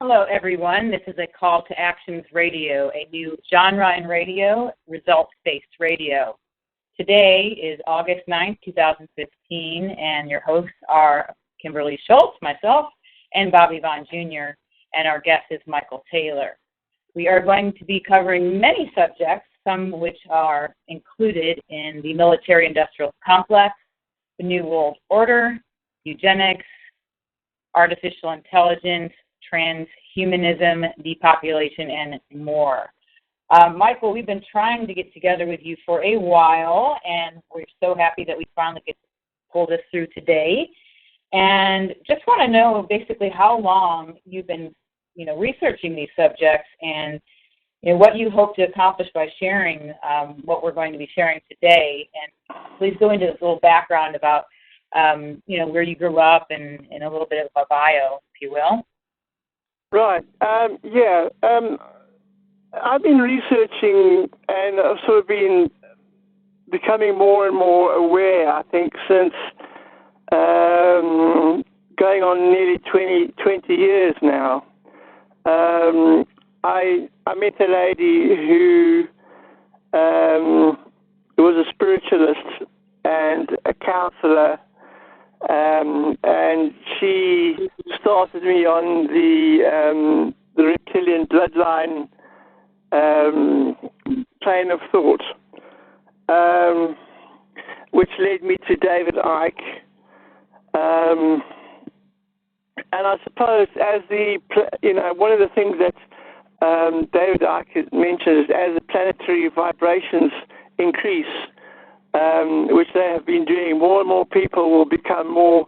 Hello, everyone. This is a Call to Actions Radio, a new genre in radio, results-based radio. Today is August 9th, 2015, and your hosts are Kimberly Schultz, myself, and Bobby Vaughn Jr., and our guest is Michael Taylor. We are going to be covering many subjects, some which are included in the military-industrial complex, the New World Order, eugenics, artificial intelligence, transhumanism, depopulation, and more. Michael, we've been trying to get together with you for a while, and we're so happy that we finally get to pull this through today. And just want to know basically how long you've been, researching these subjects, and what you hope to accomplish by sharing what we're going to be sharing today. And please go into this little background about, where you grew up and a little bit of a bio, if you will. Right. I've been researching, and I've sort of been becoming more and more aware, I think, since going on nearly 20 years now. I met a lady who was a spiritualist and a counselor, and she started me on the reptilian bloodline train of thought, which led me to David Icke. And I suppose one of the things that David Icke mentioned is as the planetary vibrations increase, which they have been doing, more and more people will become more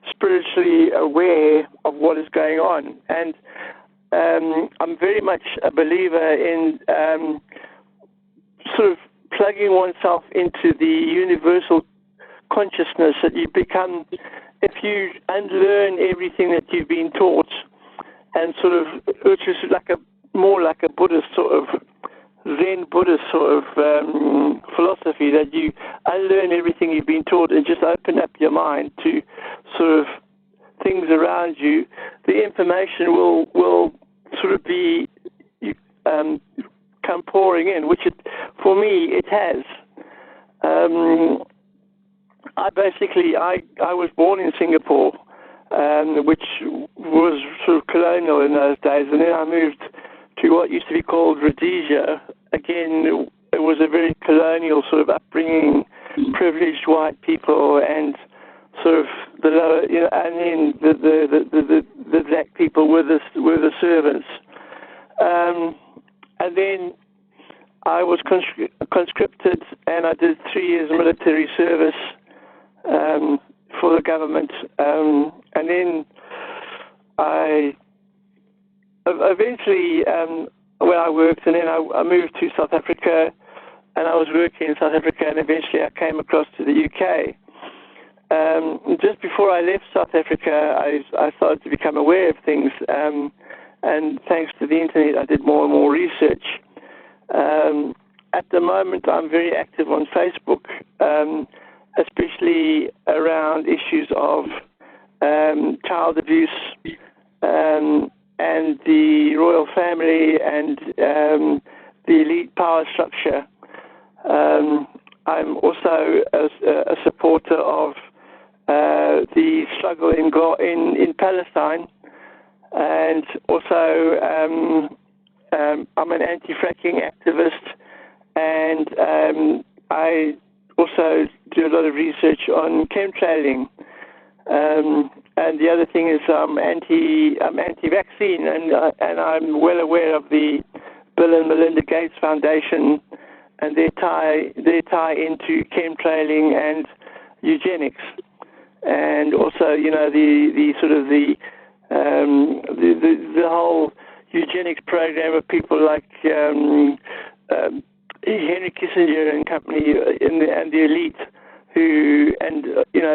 spiritually aware of what is going on. And I'm very much a believer in sort of plugging oneself into the universal consciousness that you become if you unlearn everything that you've been taught, and sort of, which is more like a Buddhist sort of Zen Buddhist sort of philosophy, that you unlearn everything you've been taught and just open up your mind to sort of things around you. The information will sort of be come pouring in, which for me it has. I was born in Singapore, which was sort of colonial in those days, and then I moved to what used to be called Rhodesia. Again, it was a very colonial sort of upbringing, privileged white people, and sort of the lower, and then the black people were the servants. And then I was conscripted, and I did 3 years military service for the government, and then I eventually, I worked, and then I moved to South Africa, and I was working in South Africa, and eventually I came across to the UK. Just before I left South Africa, I started to become aware of things, and thanks to the internet, I did more and more research. At the moment, I'm very active on Facebook, especially around issues of child abuse, and the royal family, and the elite power structure. I'm also a supporter of the struggle in Palestine, and also I'm an anti-fracking activist, and I also do a lot of research on chemtrailing. And the other thing is I'm anti-vaccine, and I'm well aware of the Bill and Melinda Gates Foundation and their tie into chemtrailing and eugenics, and also the sort of the whole eugenics program of people like Henry Kissinger and company and the elite,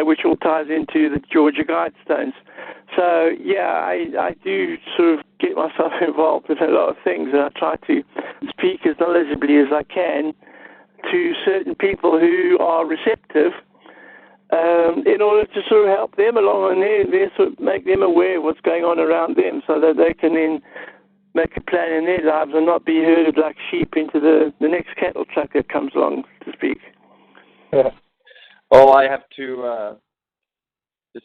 which all ties into the Georgia Guidestones. So I do sort of get myself involved with a lot of things, and I try to speak as knowledgeably as I can to certain people who are receptive, in order to sort of help them along and their sort of make them aware of what's going on around them, so that they can then make a plan in their lives and not be herded like sheep into the next cattle truck that comes along, to speak. Well, I have to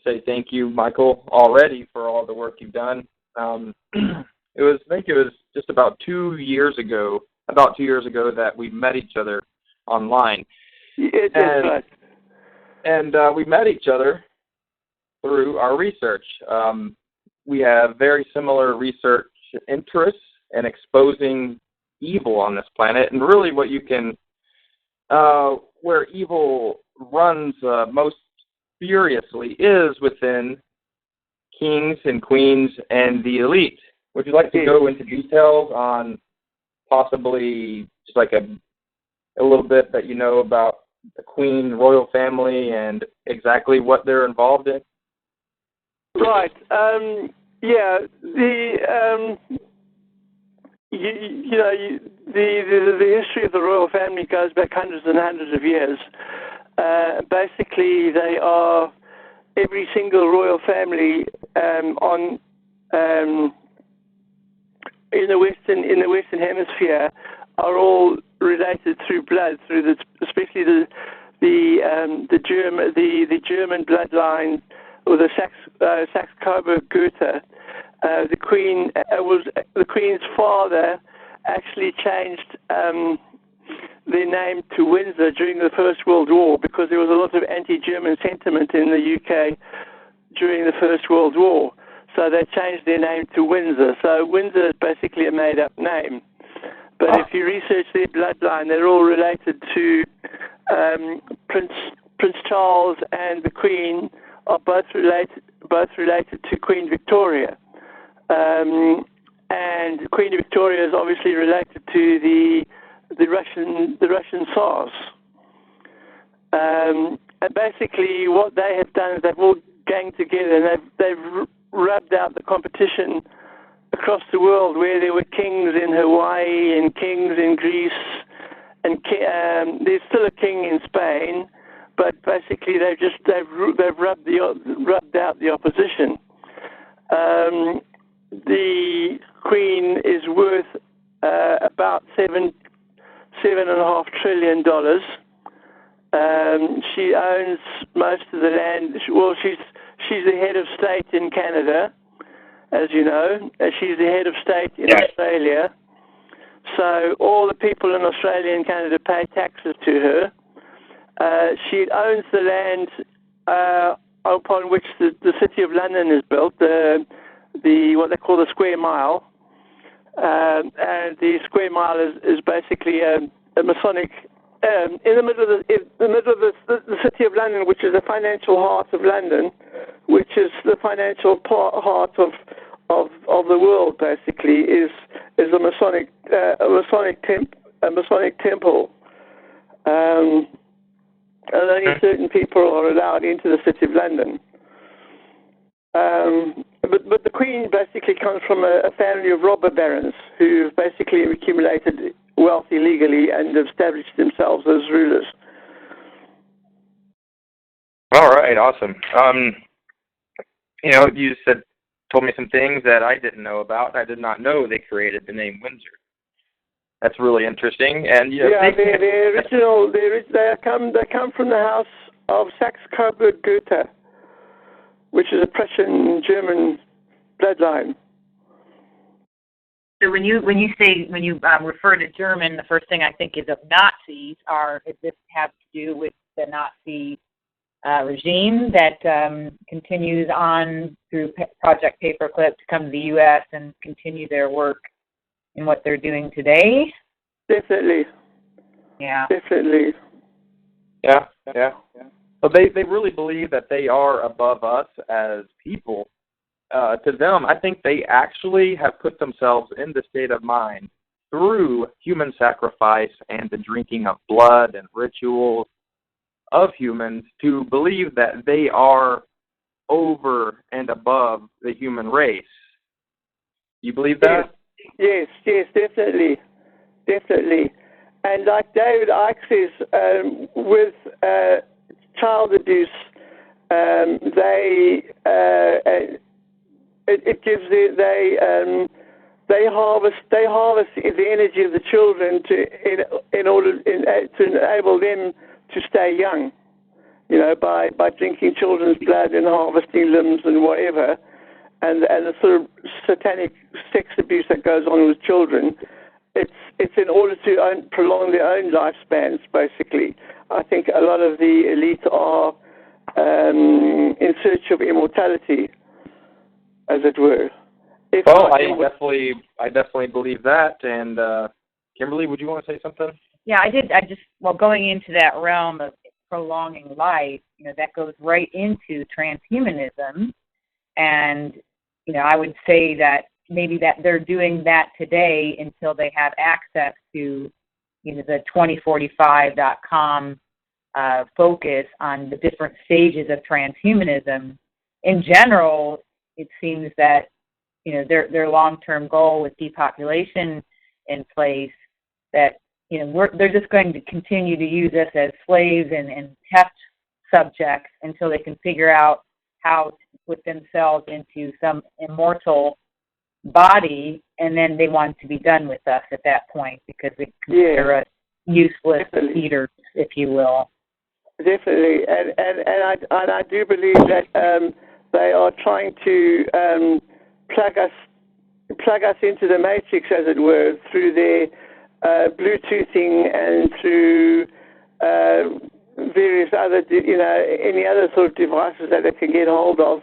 say thank you, Michael, already for all the work you've done. I think it was just about 2 years ago that we met each other online. Yeah, that's right. And we met each other through our research. We have very similar research interests in exposing evil on this planet, and really what you can, where evil runs most furiously is within kings and queens and the elite. Would you like to go into details on possibly just like a little bit that you know about the Queen royal family and exactly what they're involved in? Right. Yeah. The history of the royal family goes back hundreds and hundreds of years. Basically, they are every single royal family in the Western Hemisphere are all related through blood, especially the German bloodline, or the Saxe-Coburg-Gotha. The Queen's father actually changed their name to Windsor during the First World War, because there was a lot of anti-German sentiment in the UK during the First World War. So they changed their name to Windsor. So Windsor is basically a made-up name. But if you research their bloodline, they're all related to Prince Charles, and the Queen are both related to Queen Victoria. And Queen Victoria is obviously related to the Russian Tsars. And basically, what they have done is they've all ganged together and they've rubbed out the competition across the world, where there were kings in Hawaii and kings in Greece, and there's still a king in Spain, but basically they've rubbed out the opposition. The Queen is worth about $7.5 trillion. She owns most of the land. Well, she's the head of state in Canada, as you know. She's the head of state in Australia. So all the people in Australia and Canada pay taxes to her. She owns the land upon which the City of London is built, what they call the Square Mile. And the Square Mile is basically a Masonic. In the middle of the City of London, which is the financial heart of London, which is the financial heart of the world, basically, is a Masonic temple. And only certain people are allowed into the City of London. But the Queen basically comes from a family of robber barons who basically accumulated wealth illegally and established themselves as rulers. All right, awesome. You told me some things that I didn't know about. I did not know they created the name Windsor. That's really interesting. And the original. They come from the house of Saxe-Coburg-Gotha, which is a Prussian-German bloodline. So when you refer to German, the first thing I think is of Nazis. Does this have to do with the Nazi regime that continues on through Project Paperclip to come to the U.S. and continue their work in what they're doing today? Definitely. Yeah. Definitely. Yeah. So they really believe that they are above us as people. To them, I think they actually have put themselves in the state of mind through human sacrifice and the drinking of blood and rituals of humans to believe that they are over and above the human race. You believe that? Yes, definitely. And like David Icke says, with child abuse, they harvest the energy of the children in order to enable them to stay young. By drinking children's blood and harvesting limbs and whatever, and the sort of satanic sex abuse that goes on with children. It's in order to prolong their own lifespans, basically. I think a lot of the elite are in search of immortality, as it were. I definitely believe that. And Kimberly, would you want to say something? Yeah, I did. Going into that realm of prolonging life, that goes right into transhumanism. And, I would say that maybe that they're doing that today until they have access to, the 2045.com focus on the different stages of transhumanism. In general, it seems that, their long-term goal with depopulation in place, that they're just going to continue to use us as slaves and test subjects until they can figure out how to put themselves into some immortal body, and then they want to be done with us at that point because they consider us useless eaters, if you will. Definitely, and I do believe that they are trying to plug us into the matrix, as it were, through their Bluetoothing and through various other, any other sort of devices that they can get hold of.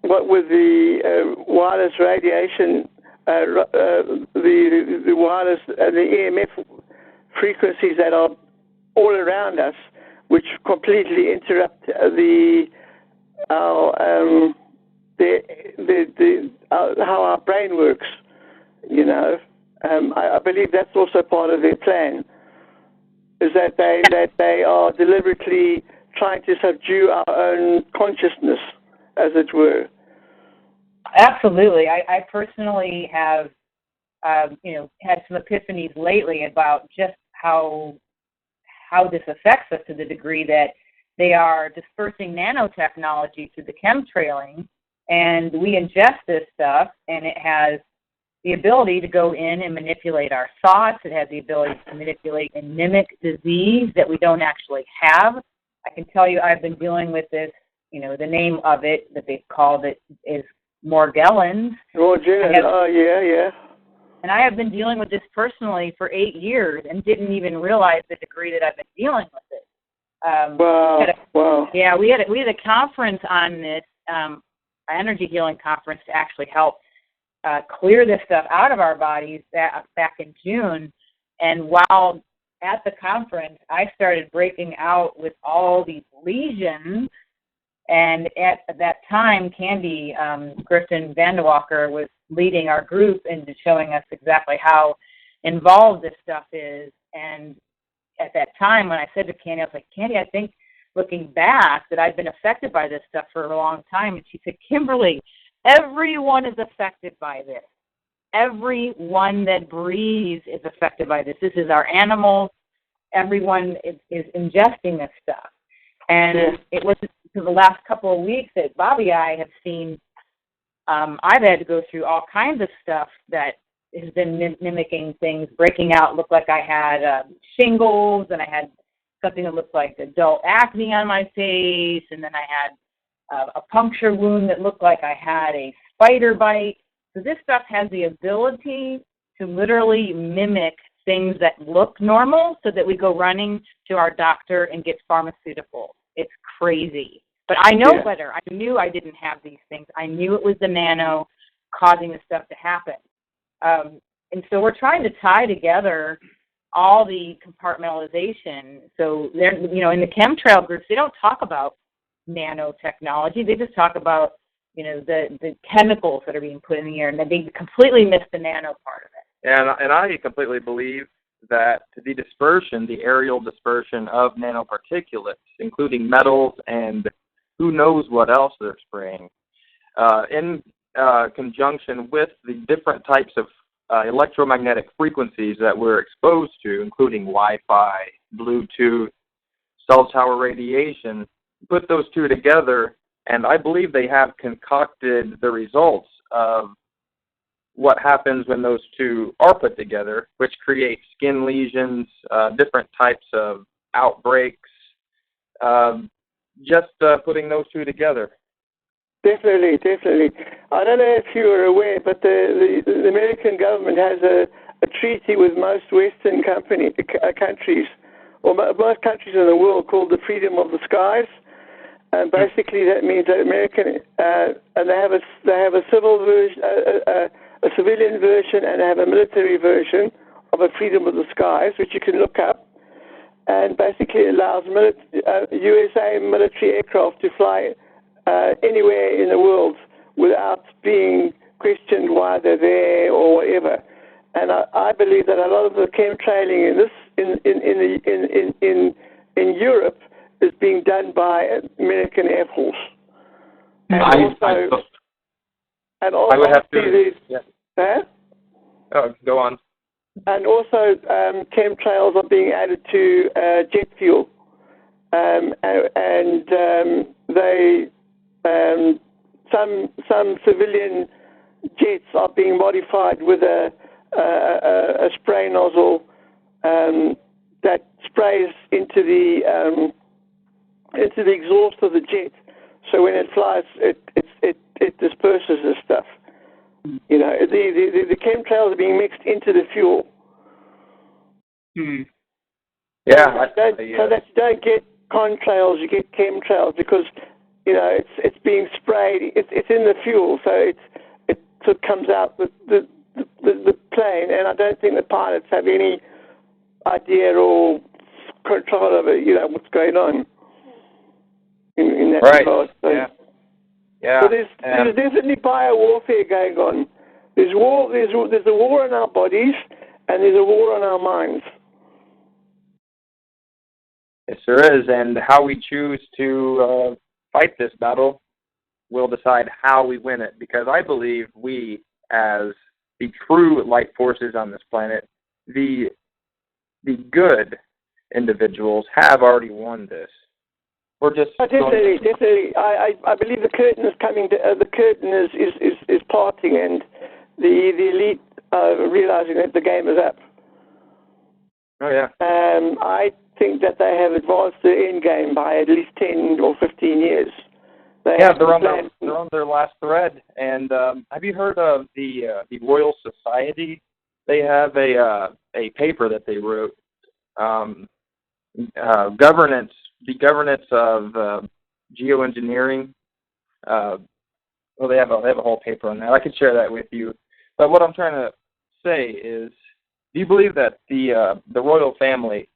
What with the wireless radiation, the wireless and the EMF frequencies that are all around us, which completely interrupt how our brain works. I believe that's also part of their plan, is that they are deliberately trying to subdue our own consciousness, as it were. Absolutely. I personally have, had some epiphanies lately about just how this affects us, to the degree that they are dispersing nanotechnology through the chemtrailing, and we ingest this stuff, and it has the ability to go in and manipulate our thoughts. It has the ability to manipulate and mimic disease that we don't actually have. I can tell you I've been dealing with this, the name of it that they've called it is Morgellons. Yeah. And I have been dealing with this personally for 8 years and didn't even realize the degree that I've been dealing with it. Wow. Yeah, we had a conference on this, an energy healing conference, to actually help clear this stuff out of our bodies back in June. And while at the conference, I started breaking out with all these lesions. And at that time, Candy Griffin Vandewalker was leading our group into showing us exactly how involved this stuff is. And at that time, when I said to Candy, I was like, Candy, I think looking back that I've been affected by this stuff for a long time. And she said, Kimberly, everyone is affected by this. Everyone that breathes is affected by this. This is our animals. Everyone is ingesting this stuff. And it was for the last couple of weeks that Bobby and I have seen, I've had to go through all kinds of stuff that has been mimicking things, breaking out. Looked like I had shingles, and I had something that looked like adult acne on my face, and then I had a puncture wound that looked like I had a spider bite. So this stuff has the ability to literally mimic things that look normal, so that we go running to our doctor and get pharmaceuticals. It's crazy. But I know better. I knew I didn't have these things. I knew it was the nano causing this stuff to happen. And so we're trying to tie together all the compartmentalization. So they're, in the chemtrail groups, they don't talk about nanotechnology. They just talk about, the chemicals that are being put in the air, and they completely miss the nano part of it. And I completely believe that the dispersion, the aerial dispersion of nanoparticulates, including metals and who knows what else they're spraying, in conjunction with the different types of electromagnetic frequencies that we're exposed to, including Wi-Fi, Bluetooth, cell tower radiation, put those two together, and I believe they have concocted the results of what happens when those two are put together, which creates skin lesions, different types of outbreaks, just putting those two together. Definitely. I don't know if you are aware, but the American government has a treaty with most Western countries, or most countries in the world, called the Freedom of the Skies. And basically, that means that American and they have a civil version, a civilian version, and they have a military version of a Freedom of the Skies, which you can look up. And basically, it allows USA military aircraft to fly anywhere in the world without being questioned why they're there or whatever. And I believe that a lot of the chemtrailing in Europe is being done by American Air Force. And I would have to. Oh, go on. And also, chemtrails are being added to jet fuel, and some civilian jets are being modified with a spray nozzle that sprays into the exhaust of the jet. So when it flies, it disperses the stuff. You know, the chemtrails are being mixed into the fuel. Yeah. So that you don't get contrails, you get chemtrails because, you know, it's being sprayed. It's in the fuel, so it sort of comes out the plane, and I don't think the pilots have any idea or control over, you know, what's going on in that regard. So, yeah. So there's definitely biowarfare going on. There's a war on our bodies, and there's a war on our minds. Yes, there is, and how we choose to fight this battle will decide how we win it, because I believe we, as the true light forces on this planet, the good individuals, have already won this. We're just definitely. I believe the curtain is coming. The curtain is parting, and the elite realizing that the game is up. Oh yeah. I think that they have advanced the end game by at least 10 or 15 years. They're on their last thread. And have you heard of the Royal Society? They have a paper that they wrote, governance. The governance of geoengineering. They have a whole paper on that. I could share that with you. But what I'm trying to say is, do you believe that the royal family,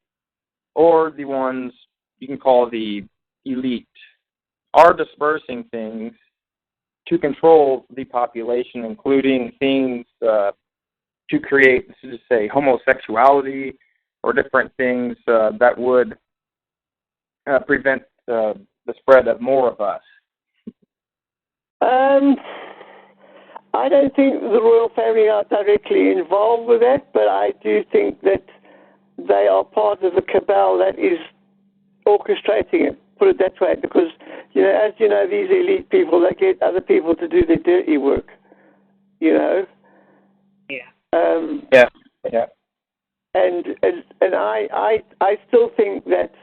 or the ones you can call the elite, are dispersing things to control the population, including things to create, let's just say, homosexuality or different things that would prevent the spread of more of us? I don't think the royal family are directly involved with that, but I do think that they are part of the cabal that is orchestrating it, put it that way, because, you know, as you know, these elite people, they get other people to do their dirty work, you know? Yeah. Yeah. And I still think that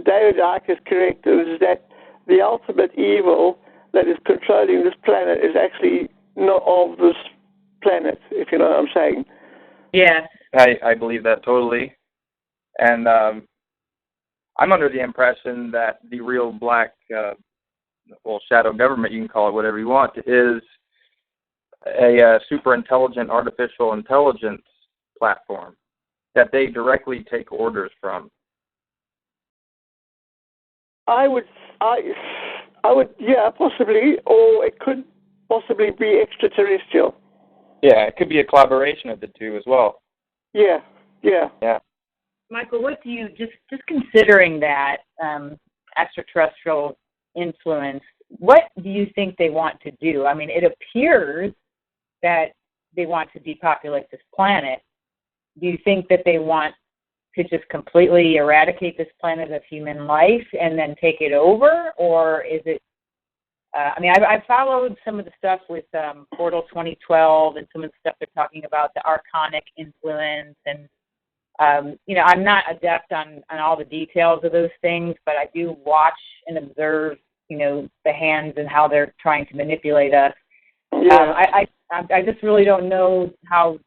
David Icke is correct, is that the ultimate evil that is controlling this planet is actually not of this planet, if you know what I'm saying. Yeah. I believe that totally. And I'm under the impression that the real black, shadow government, you can call it whatever you want, is a super intelligent artificial intelligence platform that they directly take orders from. I would, yeah, possibly, or it could possibly be extraterrestrial. Yeah, it could be a collaboration of the two as well. Yeah. Michael, what do you, just considering that extraterrestrial influence, what do you think they want to do? I mean, it appears that they want to depopulate this planet. Do you think that they want to just completely eradicate this planet of human life and then take it over, or is it? I followed some of the stuff with Portal 2012 and some of the stuff they're talking about, the archonic influence, and I'm not adept on all the details of those things, but I do watch and observe, the hands and how they're trying to manipulate us. Yeah. I just really don't know how.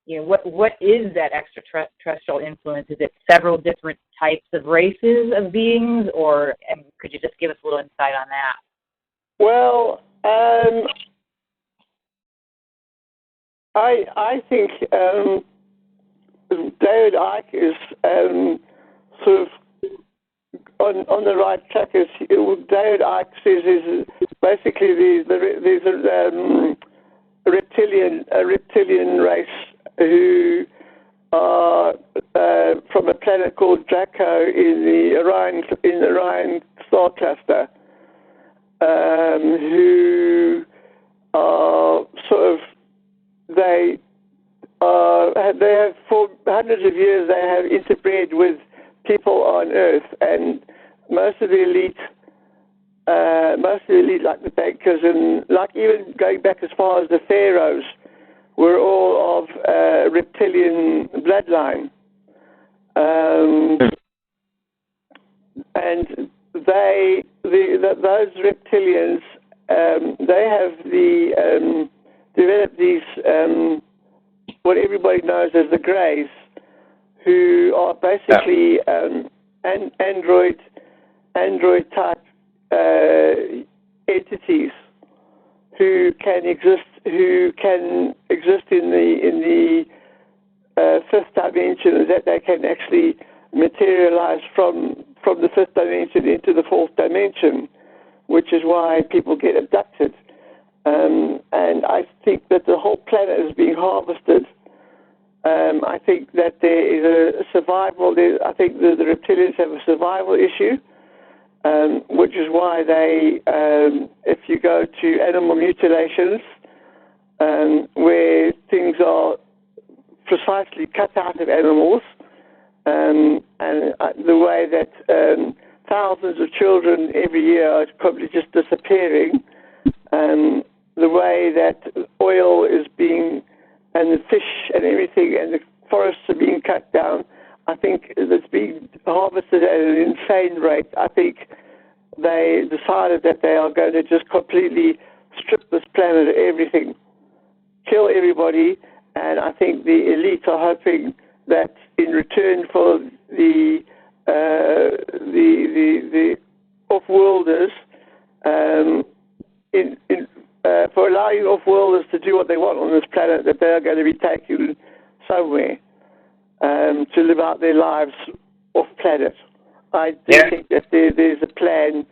What is that extraterrestrial influence? Is it several different types of races of beings, or could you just give us a little insight on that? Well, I think David Icke is sort of on the right track. David Icke says is basically there's a reptilian race who are from a planet called Draco in the Orion star cluster, who are sort of they have for hundreds of years they have interbred with people on Earth, and most of the elite, like the bankers and like even going back as far as the pharaohs, were all of reptilian bloodline, and those reptilians they have developed these what everybody knows as the Greys, who are basically android type entities who can exist in the fifth dimension, that they can actually materialize from the fifth dimension into the fourth dimension, which is why people get abducted. And I think that the whole planet is being harvested. I think that there is a survival. I think the reptilians have a survival issue, which is why they, if you go to animal mutilations, where things are precisely cut out of animals, and the way that thousands of children every year are probably just disappearing, the way that oil is being, and the fish and everything, and the forests are being cut down, I think it's being harvested at an insane rate. I think they decided that they are going to just completely strip this planet of everything, kill everybody, and I think the elite are hoping that in return for the off-worlders, for allowing off-worlders to do what they want on this planet, that they are going to be taken somewhere to live out their lives off-planet. I do think that there's a plan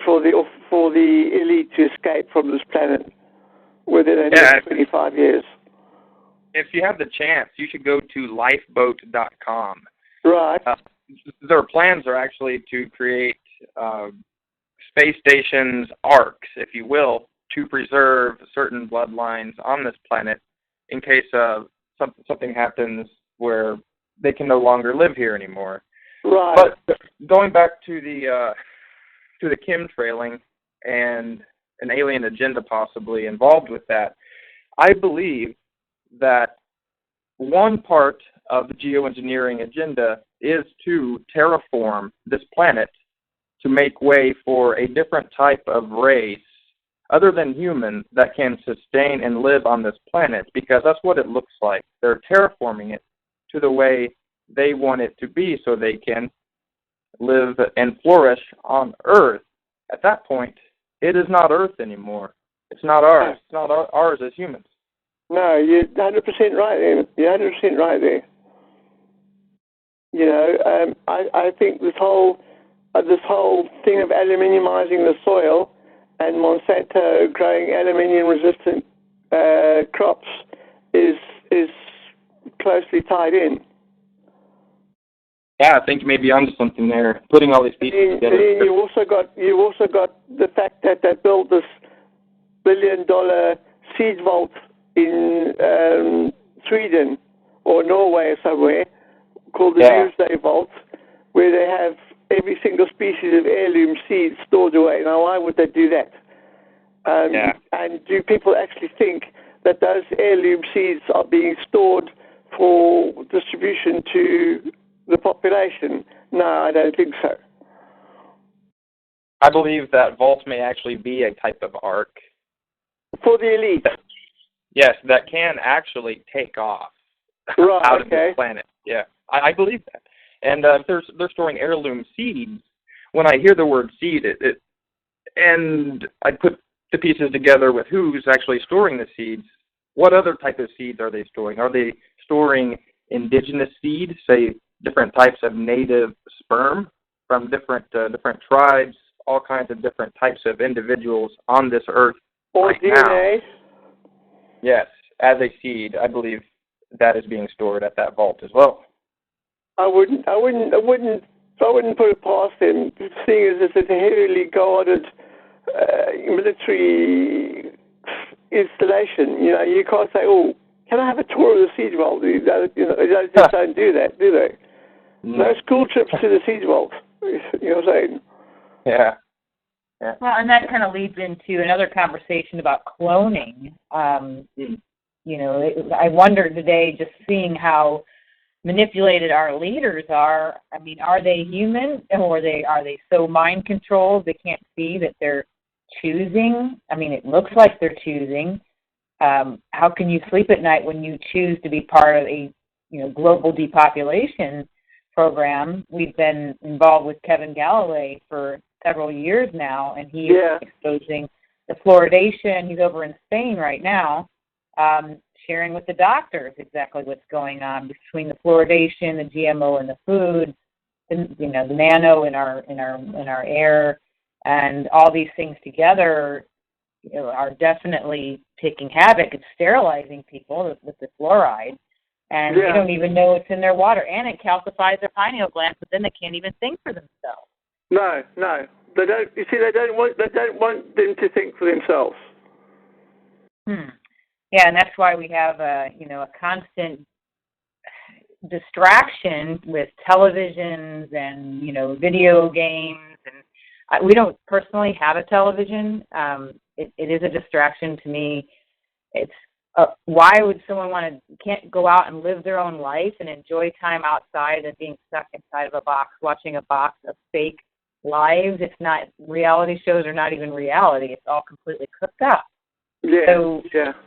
for the elite to escape from this planet within the next 25 years. If you have the chance, you should go to lifeboat.com. Right. Their plans are actually to create space stations, arcs, if you will, to preserve certain bloodlines on this planet in case something happens where they can no longer live here anymore. Right. But going back to the chemtrailing and an alien agenda possibly involved with that, I believe that one part of the geoengineering agenda is to terraform this planet to make way for a different type of race other than human that can sustain and live on this planet, because that's what it looks like. They're terraforming it to the way they want it to be so they can live and flourish on Earth. At that point, it is not Earth anymore. It's not ours. It's not ours as humans. No, you're 100% right there. You're 100% right there. You know, I think this whole thing of aluminiumizing the soil and Monsanto growing aluminium-resistant crops is closely tied in. Yeah, I think you may be onto something there. Putting all these pieces together. You also got the fact that they built this $1 billion seed vault in Sweden, or Norway or somewhere, called the Doomsday Vault, where they have every single species of heirloom seeds stored away. Now, why would they do that? And do people actually think that those heirloom seeds are being stored for distribution to the population? No, I don't think so. I believe that vaults may actually be a type of ark. For the elite? Yes, that can actually take off out of this planet. Yeah, I believe that. And they're storing heirloom seeds. When I hear the word seed, and I put the pieces together with who's actually storing the seeds, what other type of seeds are they storing? Are they storing indigenous seeds, say different types of native sperm from different tribes, all kinds of different types of individuals on this earth or right DNA? Now? Yes, as a seed, I believe that is being stored at that vault as well. I wouldn't put it past them, seeing as it's a heavily guarded military installation. You know, you can't say, "Oh, can I have a tour of the siege vault?" They just don't do that, do they? No school trips to the siege vault. You know what I'm saying? Yeah. Well, and that kind of leads into another conversation about cloning. You know, I wonder today, just seeing how manipulated our leaders are. I mean, are they human, or are they so mind controlled they can't see that they're choosing? I mean, it looks like they're choosing. How can you sleep at night when you choose to be part of a global depopulation program? We've been involved with Kevin Galloway for several years now, and he is exposing the fluoridation. He's over in Spain right now, sharing with the doctors exactly what's going on between the fluoridation, the GMO in the food, the nano in our air, and all these things together are definitely taking havoc. It's sterilizing people with the fluoride, and they don't even know it's in their water, and it calcifies their pineal glands, but then they can't even think for themselves. No, they don't. You see, they don't want them to think for themselves. Yeah, and that's why we have a constant distraction with televisions and video games, and we don't personally have a television. It is a distraction to me. It's why would someone can't go out and live their own life and enjoy time outside and being stuck inside of a box, watching a box of fake lives? It's not, reality shows are not even reality. It's all completely cooked up. So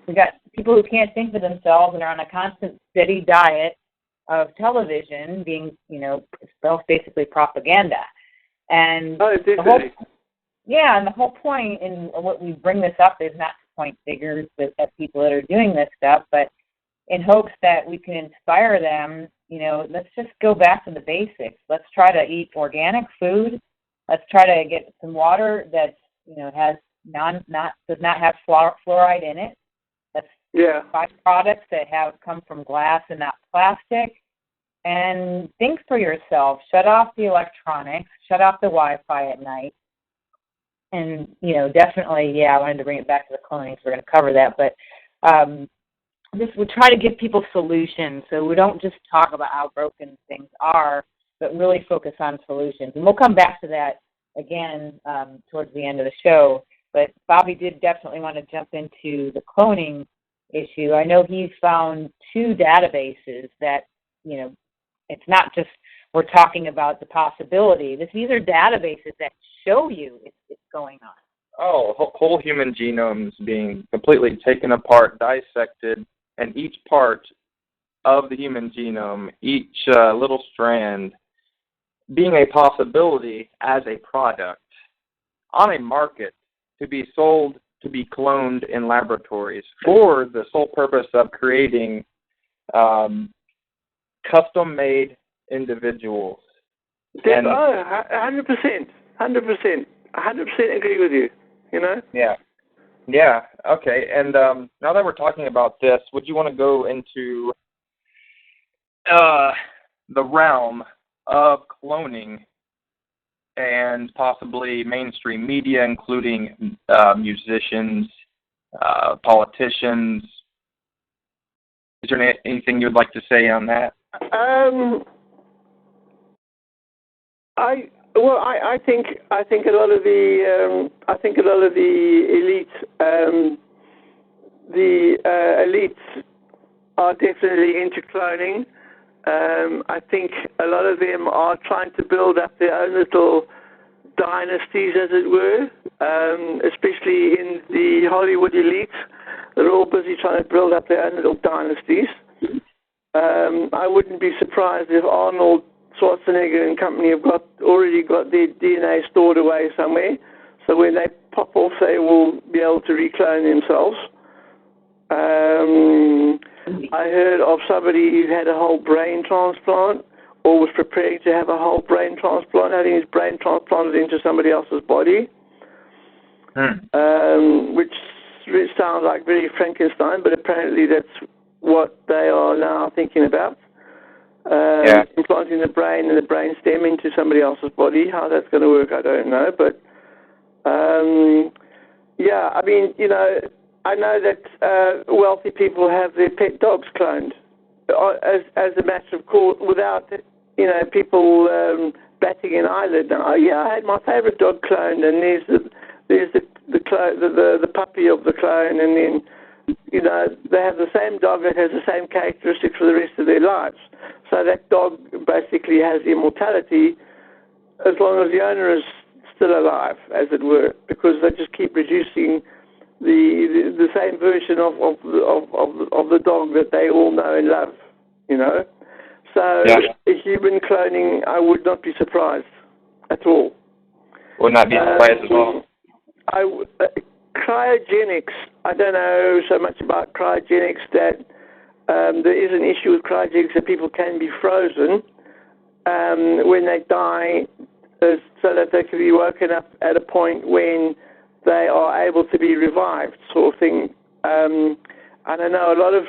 we got people who can't think for themselves and are on a constant steady diet of television being, it's basically propaganda. And the whole point in what we bring this up is not to point fingers at people that are doing this stuff, but in hopes that we can inspire them. Let's just go back to the basics. Let's try to eat organic food. Let's try to get some water that's has does not have fluoride in it. Let's buy products that have come from glass and not plastic. And think for yourself. Shut off the electronics. Shut off the Wi-Fi at night. And definitely, I wanted to bring it back to the cloning, so we're going to cover that. But we try to give people solutions, so we don't just talk about how broken things are, but really focus on solutions. And we'll come back to that again towards the end of the show. But Bobby did definitely want to jump into the cloning issue. I know he's found 2 databases that, it's not just we're talking about the possibility. These are databases that show you it's going on. Oh, whole human genomes being completely taken apart, dissected, and each part of the human genome, each little strand, being a possibility as a product on a market to be sold, to be cloned in laboratories for the sole purpose of creating custom-made individuals. 100%, 100% agree with you. Yeah. Okay. And now that we're talking about this, would you want to go into the realm of cloning and possibly mainstream media, including musicians, politicians, Is there anything you'd like to say on that? I think a lot of the elites are definitely into cloning. I think a lot of them are trying to build up their own little dynasties, as it were, especially in the Hollywood elite. They're all busy trying to build up their own little dynasties. I wouldn't be surprised if Arnold Schwarzenegger and company have already got their DNA stored away somewhere, so when they pop off, they will be able to reclone themselves. I heard of somebody who had a whole brain transplant, or was preparing to have a whole brain transplant, having his brain transplanted into somebody else's body, which sounds like very Frankenstein, but apparently that's what they are now thinking about. Implanting the brain and the brain stem into somebody else's body. How that's going to work, I don't know. But, I mean, I know that wealthy people have their pet dogs cloned as a matter of course, without, people batting an eyelid. Oh, yeah, I had my favorite dog cloned, and there's the puppy of the clone, and then, they have the same dog that has the same characteristics for the rest of their lives. So that dog basically has immortality as long as the owner is still alive, as it were, because they just keep reducing the same version of the dog that they all know and love, So human cloning, I would not be surprised at all. Would not be surprised at all. Cryogenics, I don't know so much about cryogenics that there is an issue with cryogenics that people can be frozen when they die so that they can be woken up at a point when they are able to be revived, sort of thing. And I know a lot of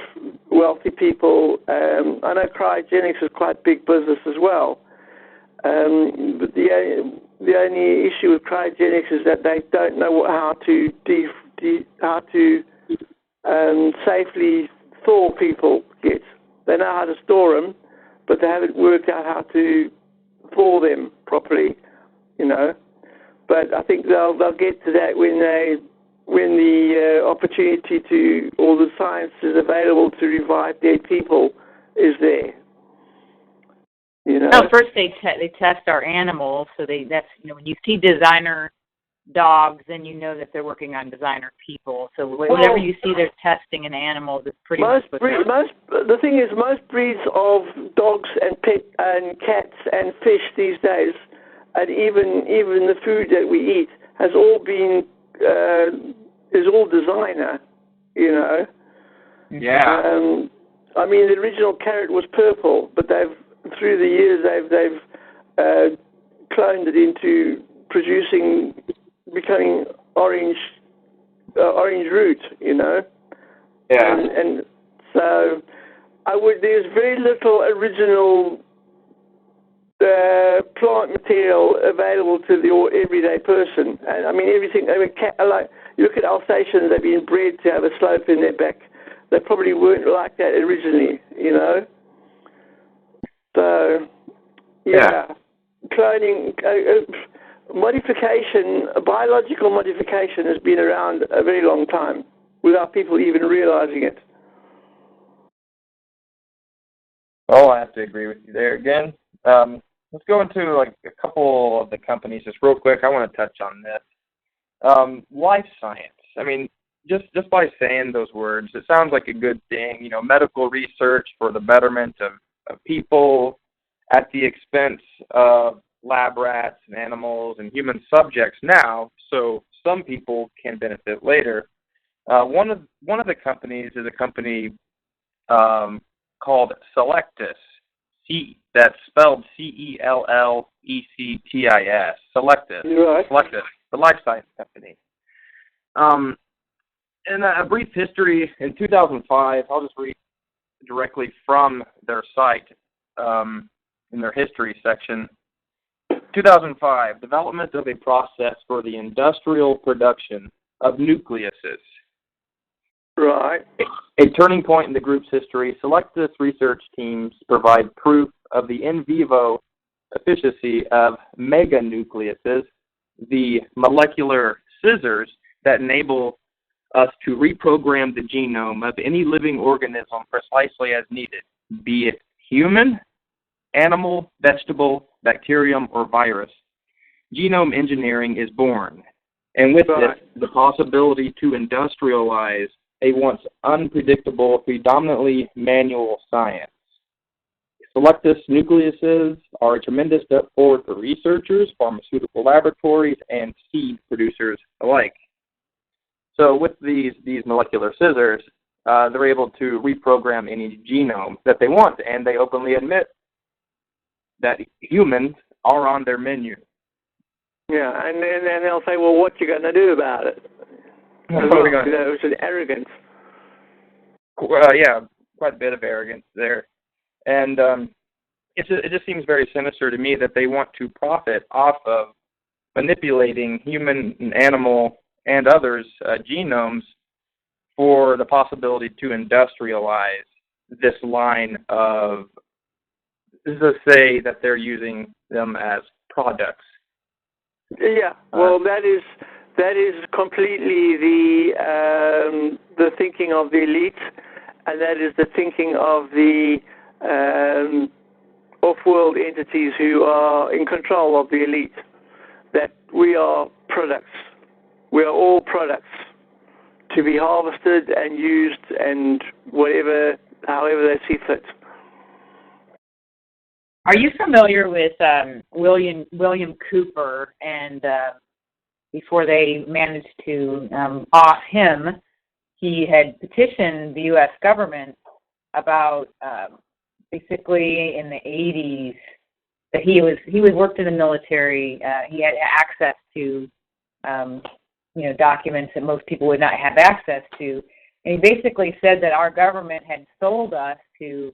wealthy people, I know cryogenics is quite big business as well. But the only issue with cryogenics is that they don't know how to safely thaw people yet. They know how to store them, but they haven't worked out how to thaw them properly, But I think they'll get to that when the opportunity to, or the science is available to revive dead people is there. No, first they test our animals, so that's when you see designer dogs, then you know that they're working on designer people. So whenever you see they're testing an animal, it's pretty much the thing is, most breeds of dogs and cats and fish these days, and even the food that we eat has all been is all designer, Yeah. I mean, the original carrot was purple, but through the years they've cloned it into becoming orange root, Yeah. And so there's very little original plant material available to the everyday person. And I mean, everything. You look at Alsatians; they've been bred to have a slope in their back. They probably weren't like that originally, So, cloning, biological modification has been around a very long time without people even realizing it. Oh, I have to agree with you there again. Let's go into a couple of the companies just real quick. I want to touch on this. Life science. I mean, just by saying those words, it sounds like a good thing. Medical research for the betterment of people at the expense of lab rats and animals and human subjects now, so some people can benefit later. One of the companies is a company called Cellectis. That's spelled Cellectis. Cellectis. Right. Cellectis, the life science company. In a brief history, in 2005, I'll just read directly from their site in their history section. 2005, development of a process for the industrial production of nucleuses. Right. A turning point in the group's history, Selectus research teams provide proof of the in vivo efficacy of meganucleuses, the molecular scissors that enable us to reprogram the genome of any living organism precisely as needed, be it human, animal, vegetable, bacterium, or virus. Genome engineering is born, and with this, the possibility to industrialize a once unpredictable, predominantly manual science. Selectus nucleuses are a tremendous step forward for researchers, pharmaceutical laboratories, and seed producers alike. So with these molecular scissors, they're able to reprogram any genome that they want, and they openly admit that humans are on their menu. Yeah, and then they'll say, well, what you going to do about it? It's an arrogance. Yeah, quite a bit of arrogance there. And it just seems very sinister to me that they want to profit off of manipulating human and animal and others' genomes for the possibility to industrialize this line of, to say that they're using them as products. Yeah, well, that is completely the thinking of the elite, and that is the thinking of the off-world entities who are in control of the elite. That we are products. We are all products to be harvested and used, and however they see fit. Are you familiar with William Cooper? And before they managed to off him, he had petitioned the U.S. government about basically in the 80s that he worked in the military. He had access to documents that most people would not have access to, and he basically said that our government had sold us to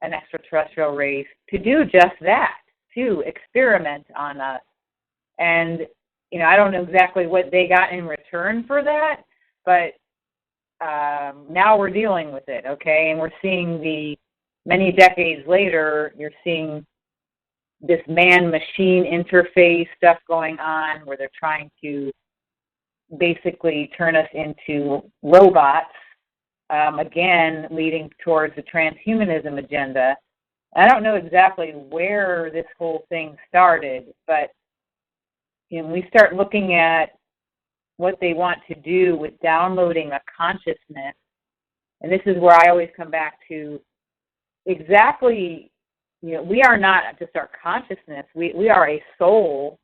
an extraterrestrial race to do just that, to experiment on us. And, I don't know exactly what they got in return for that, but now we're dealing with it, okay? And we're seeing many decades later, you're seeing this man-machine interface stuff going on where they're trying to basically turn us into robots, again, leading towards the transhumanism agenda. I don't know exactly where this whole thing started, but we start looking at what they want to do with downloading a consciousness, and this is where I always come back to exactly, we are not just our consciousness. We are a soul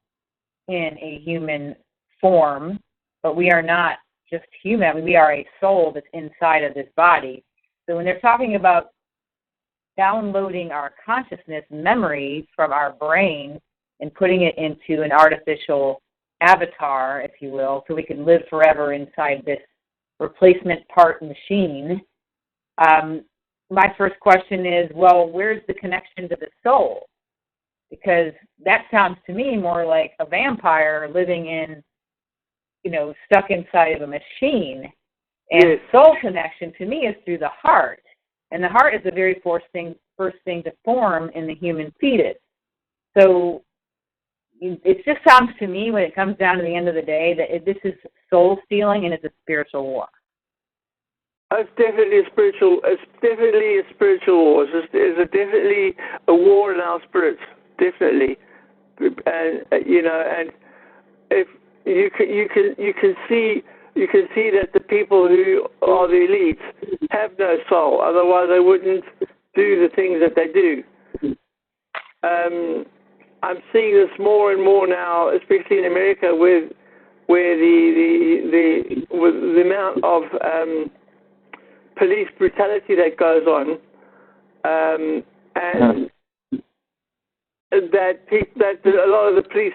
in a human form, but we are not just human. We are a soul that's inside of this body. So when they're talking about downloading our consciousness memory from our brain and putting it into an artificial avatar, if you will, so we can live forever inside this replacement part machine, my first question is, well, where's the connection to the soul? Because that sounds to me more like a vampire living in, stuck inside of a machine. And yes. Soul connection to me is through the heart. And the heart is the very first thing to form in the human fetus. So it just sounds to me, when it comes down to the end of the day, that this is soul stealing and it's a spiritual war. It's definitely a spiritual. It's definitely a spiritual war. It's definitely a war in our spirits. Definitely, and and if you can see that the people who are the elite have no soul. Otherwise, they wouldn't do the things that they do. I'm seeing this more and more now, especially in America, where the amount of police brutality that goes on, and that a lot of the police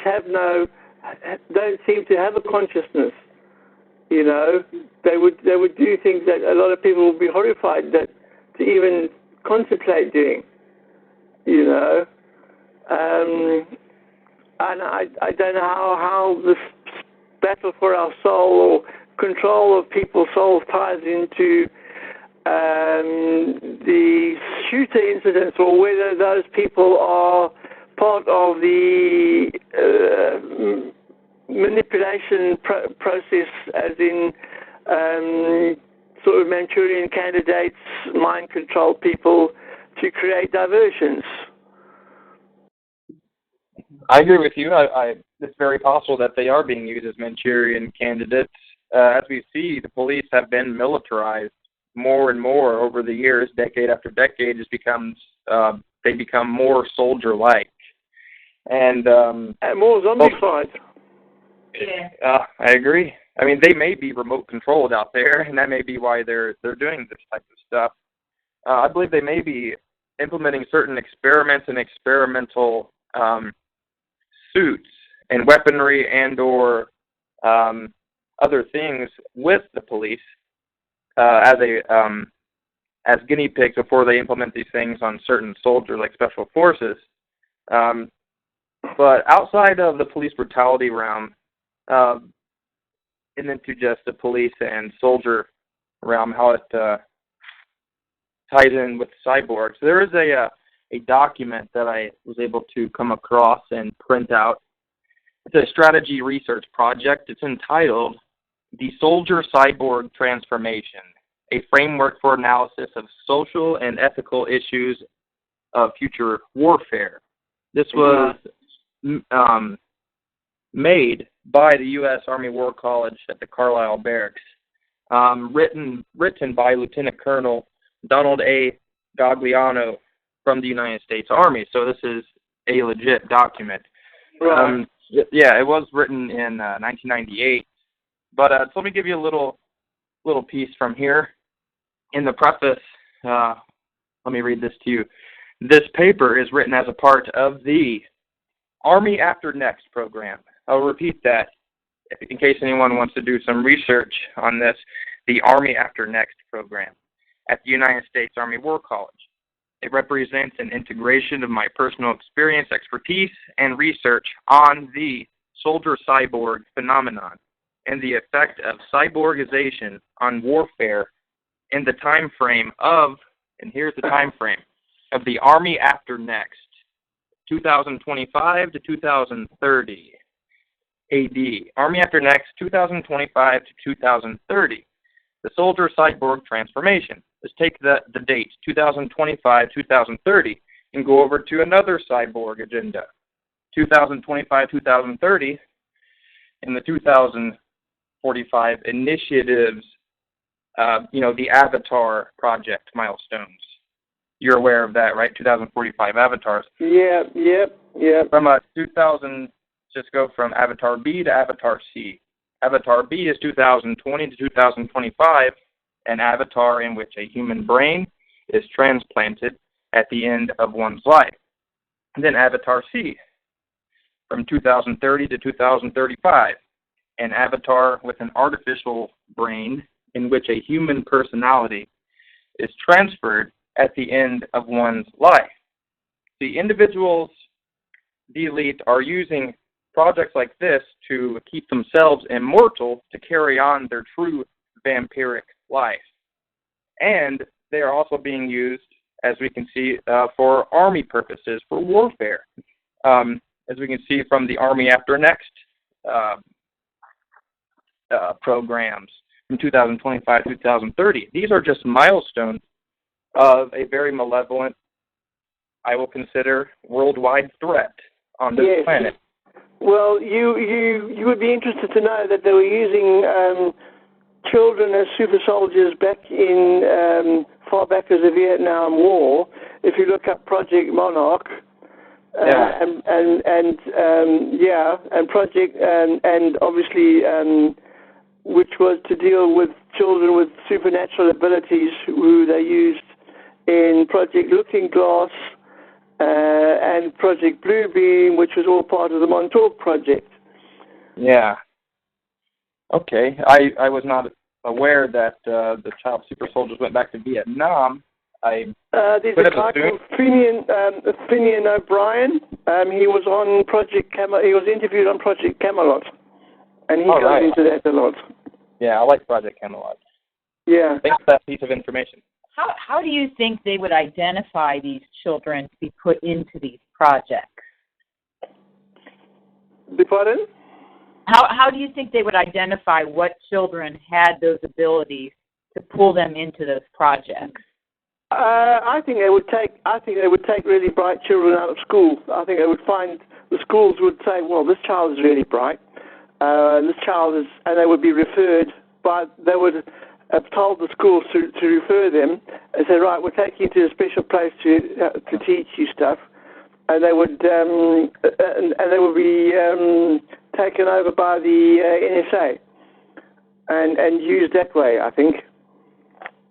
don't seem to have a consciousness. They would do things that a lot of people would be horrified to even contemplate doing. And I don't know how this battle for our soul or control of people's souls ties into the shooter incidents, or whether those people are part of the manipulation process, as in sort of Manchurian candidates, mind control people to create diversions. I agree with you. It's very possible that they are being used as Manchurian candidates. As we see, the police have been militarized more and more over the years, decade after decade. They become more soldier-like, and more zombified. Yeah. I agree. I mean, they may be remote controlled out there, and that may be why they're doing this type of stuff. I believe they may be implementing certain experiments and experimental suits and weaponry and/or other things with the police as guinea pigs before they implement these things on certain soldiers like special forces. But outside of the police brutality realm, and into just the police and soldier realm, how it ties in with cyborgs, there is a document that I was able to come across and print out. It's a strategy research project. It's entitled The Soldier Cyborg Transformation, a framework for analysis of social and ethical issues of future warfare. This was made by the U.S. Army War College at the Carlisle Barracks, written by Lieutenant Colonel Donald A. Gagliano from the United States Army. So this is a legit document. Right. Yeah, it was written in 1998. But so let me give you a little piece from here. In the preface, let me read this to you. This paper is written as a part of the Army After Next program. I'll repeat that in case anyone wants to do some research on this. The Army After Next program at the United States Army War College. It represents an integration of my personal experience, expertise, and research on the soldier-cyborg phenomenon and the effect of cyborgization on warfare in the time frame of, and here's the time frame, of the Army After Next, 2025 to 2030 AD. Army After Next, 2025 to 2030. The Soldier Cyborg Transformation. Let's take the date, 2025, 2030, and go over to another cyborg agenda, 2025, 2030, and the 2045 initiatives, the Avatar project milestones. You're aware of that, right? 2045 avatars. Yeah. From 2000, just go from Avatar B to Avatar C. Avatar B is 2020 to 2025, an avatar in which a human brain is transplanted at the end of one's life. And then Avatar C, from 2030 to 2035, an avatar with an artificial brain in which a human personality is transferred at the end of one's life. The individuals, the elite, are using projects like this to keep themselves immortal to carry on their true vampiric life. And they are also being used, as we can see, for army purposes, for warfare. As we can see from the Army After Next programs from 2025 to 2030. These are just milestones of a very malevolent, I will consider, worldwide threat on this planet. Well, you would be interested to know that they were using children as super soldiers back in far back as the Vietnam War. If you look up Project Monarch, and Project and obviously which was to deal with children with supernatural abilities who they used in Project Looking Glass and Project Bluebeam, which was all part of the Montauk Project. Yeah. Okay. I was not aware that the child super soldiers went back to Vietnam. There's a guy called Finian O'Brien. He was on Project He was interviewed on Project Camelot, and he goes into that a lot. Yeah, I like Project Camelot. Yeah. Thanks for that piece of information. how do you think they would identify these children to be put into these projects? Pardon? How do you think they would identify what children had those abilities to pull them into those projects? I think they would take really bright children out of school. I think they would find the schools would say, well, this child is really bright. This child is, and they would be referred by. They would have told the schools to refer them and say, right, we'll take you to a special place to teach you stuff, and they would be taken over by the NSA and used that way. I think.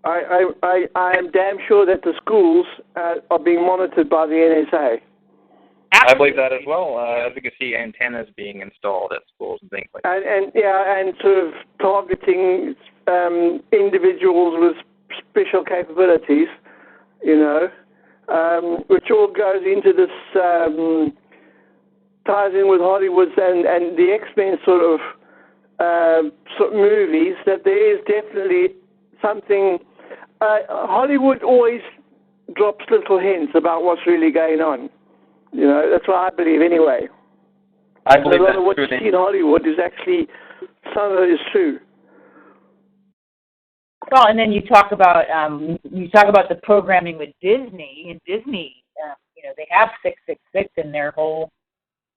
I am damn sure that the schools are being monitored by the NSA. I believe that as well. As you can see, antennas being installed at schools and things like that. And sort of targeting individuals with special capabilities, which all goes into this, ties in with Hollywood's and the X-Men sort of movies, that there is definitely something. Hollywood always drops little hints about what's really going on. That's what I believe anyway. I believe a lot that's of what true. you see in Hollywood is actually, some of it is true. Well, and then you talk about the programming with Disney. And Disney, they have 666 in their whole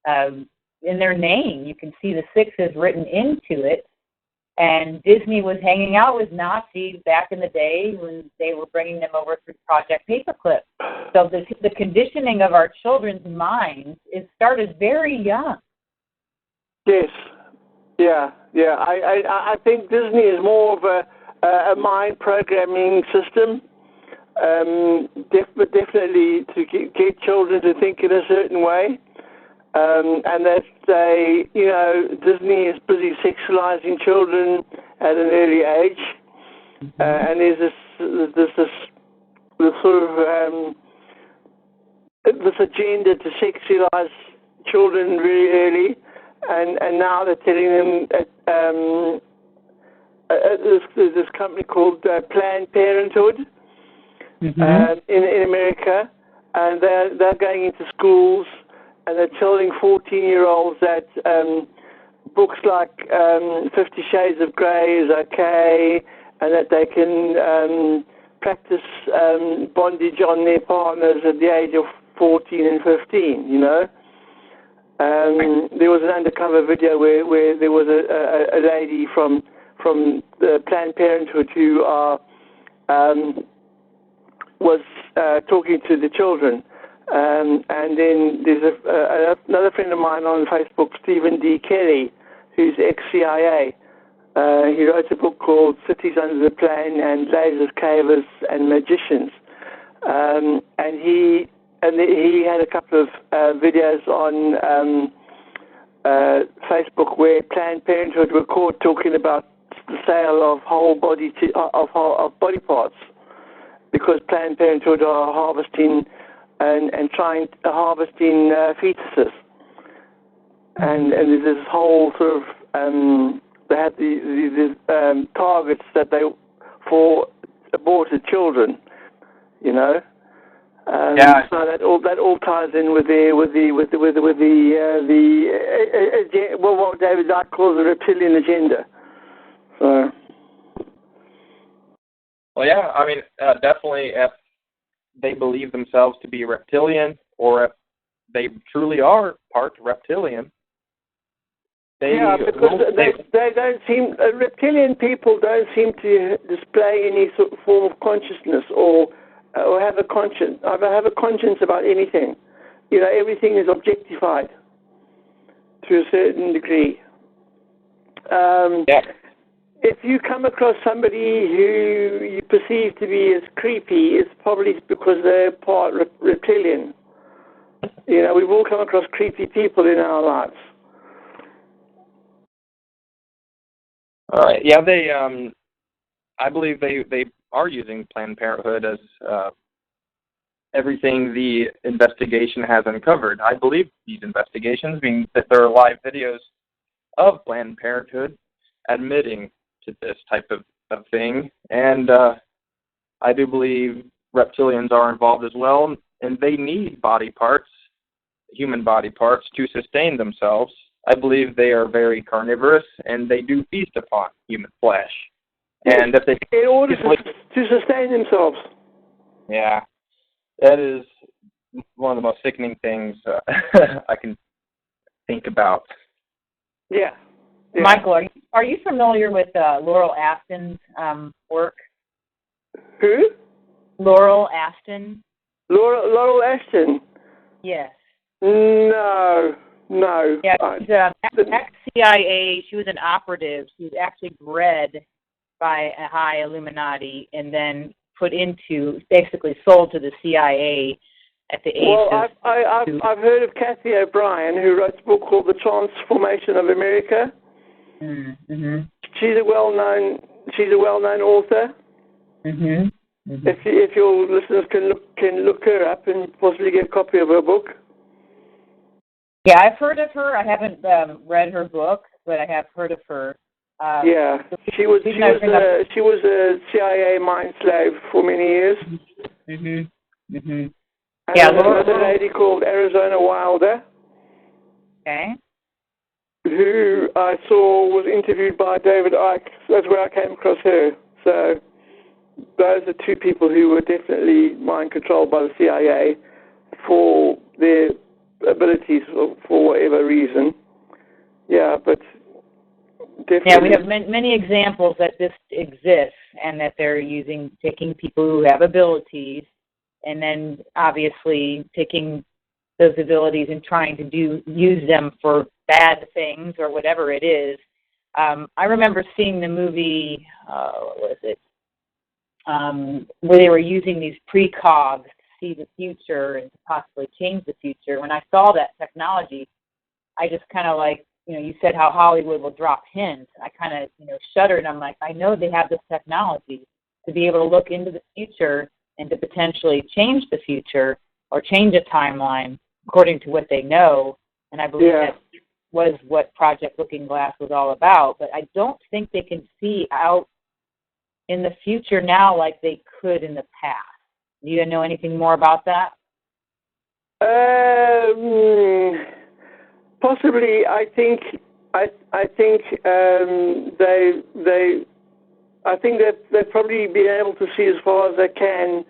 in their name. You can see the 6 is written into it. And Disney was hanging out with Nazis back in the day when they were bringing them over through Project Paperclip. So the conditioning of our children's minds is started very young. Yes. Yeah. I think Disney is more of a mind programming system, definitely to get children to think in a certain way. And that Disney is busy sexualizing children at an early age, and there's this sort of this agenda to sexualize children really early, and now they're telling them this company called Planned Parenthood in America, and they're going into schools. And they're telling 14-year-olds that books like 50 Shades of Grey is okay, and that they can practice bondage on their partners at the age of 14 and 15, There was an undercover video where there was a lady from the Planned Parenthood who was talking to the children. And then there's another friend of mine on Facebook, Stephen D. Kelly, who's ex-CIA. He wrote a book called Cities Under the Plan and Lasers, Cavers, and Magicians. And he had a couple of videos on Facebook where Planned Parenthood were caught talking about the sale of whole body of body parts, because Planned Parenthood are harvesting and trying to harvesting fetuses, and there's this whole sort of they had these targets that they for aborted children, Yeah. So that all ties in with what David Icke calls the reptilian agenda. So. Well, yeah. I mean, definitely. If they believe themselves to be reptilian, or if they truly are part reptilian, because they don't seem, reptilian people don't seem to display any sort of form of consciousness or have a conscience. Have a conscience about anything. Everything is objectified to a certain degree. If you come across somebody who you perceive to be as creepy, it's probably because they're part reptilian. We've all come across creepy people in our lives. All right. Yeah, they. I believe they are using Planned Parenthood as everything the investigation has uncovered. I believe these investigations, being that there are live videos of Planned Parenthood admitting to this type of thing, and I I do believe reptilians are involved as well, and they need body parts, human body parts, to sustain themselves. I believe they are very carnivorous, and they do feast upon human flesh. And if they in order to sustain themselves. Yeah, that is one of the most sickening things I can think about. Yeah. Michael, are you familiar with Laurel Aston's work? Who? Laurel Aston. Laurel Aston? Yes. No. Yeah, she's ex-CIA. She was an operative. She was actually bred by a high Illuminati and then basically sold to the CIA at the age of... Well, I've heard of Kathy O'Brien, who wrote a book called The Transformation of America. Mm-hmm. She's a well-known author. Mm-hmm. Mm-hmm. If your listeners can look her up and possibly get a copy of her book. Yeah, I've heard of her. I haven't read her book, but I have heard of her. Yeah, she was a CIA mind slave for many years. Mm-hmm. Mm-hmm. Yeah, another lady called Arizona Wilder. Okay. Who I saw was interviewed by David Icke. That's where I came across her. So those are two people who were definitely mind controlled by the CIA for their abilities for whatever reason. Yeah, but definitely. Yeah, we have many examples that this exists and that they're taking people who have abilities and then obviously taking those abilities and trying to use them for bad things or whatever it is. I remember seeing the movie, what was it, where they were using these precogs to see the future and to possibly change the future. When I saw that technology, I just kind of you said how Hollywood will drop hints. I kind of, shuddered. I'm like, I know they have this technology to be able to look into the future and to potentially change the future or change a timeline according to what they know. And I believe that was what Project Looking Glass was all about. But I don't think they can see out in the future now like they could in the past. Do you know anything more about that? Possibly. I think they've probably been able to see as far as they can.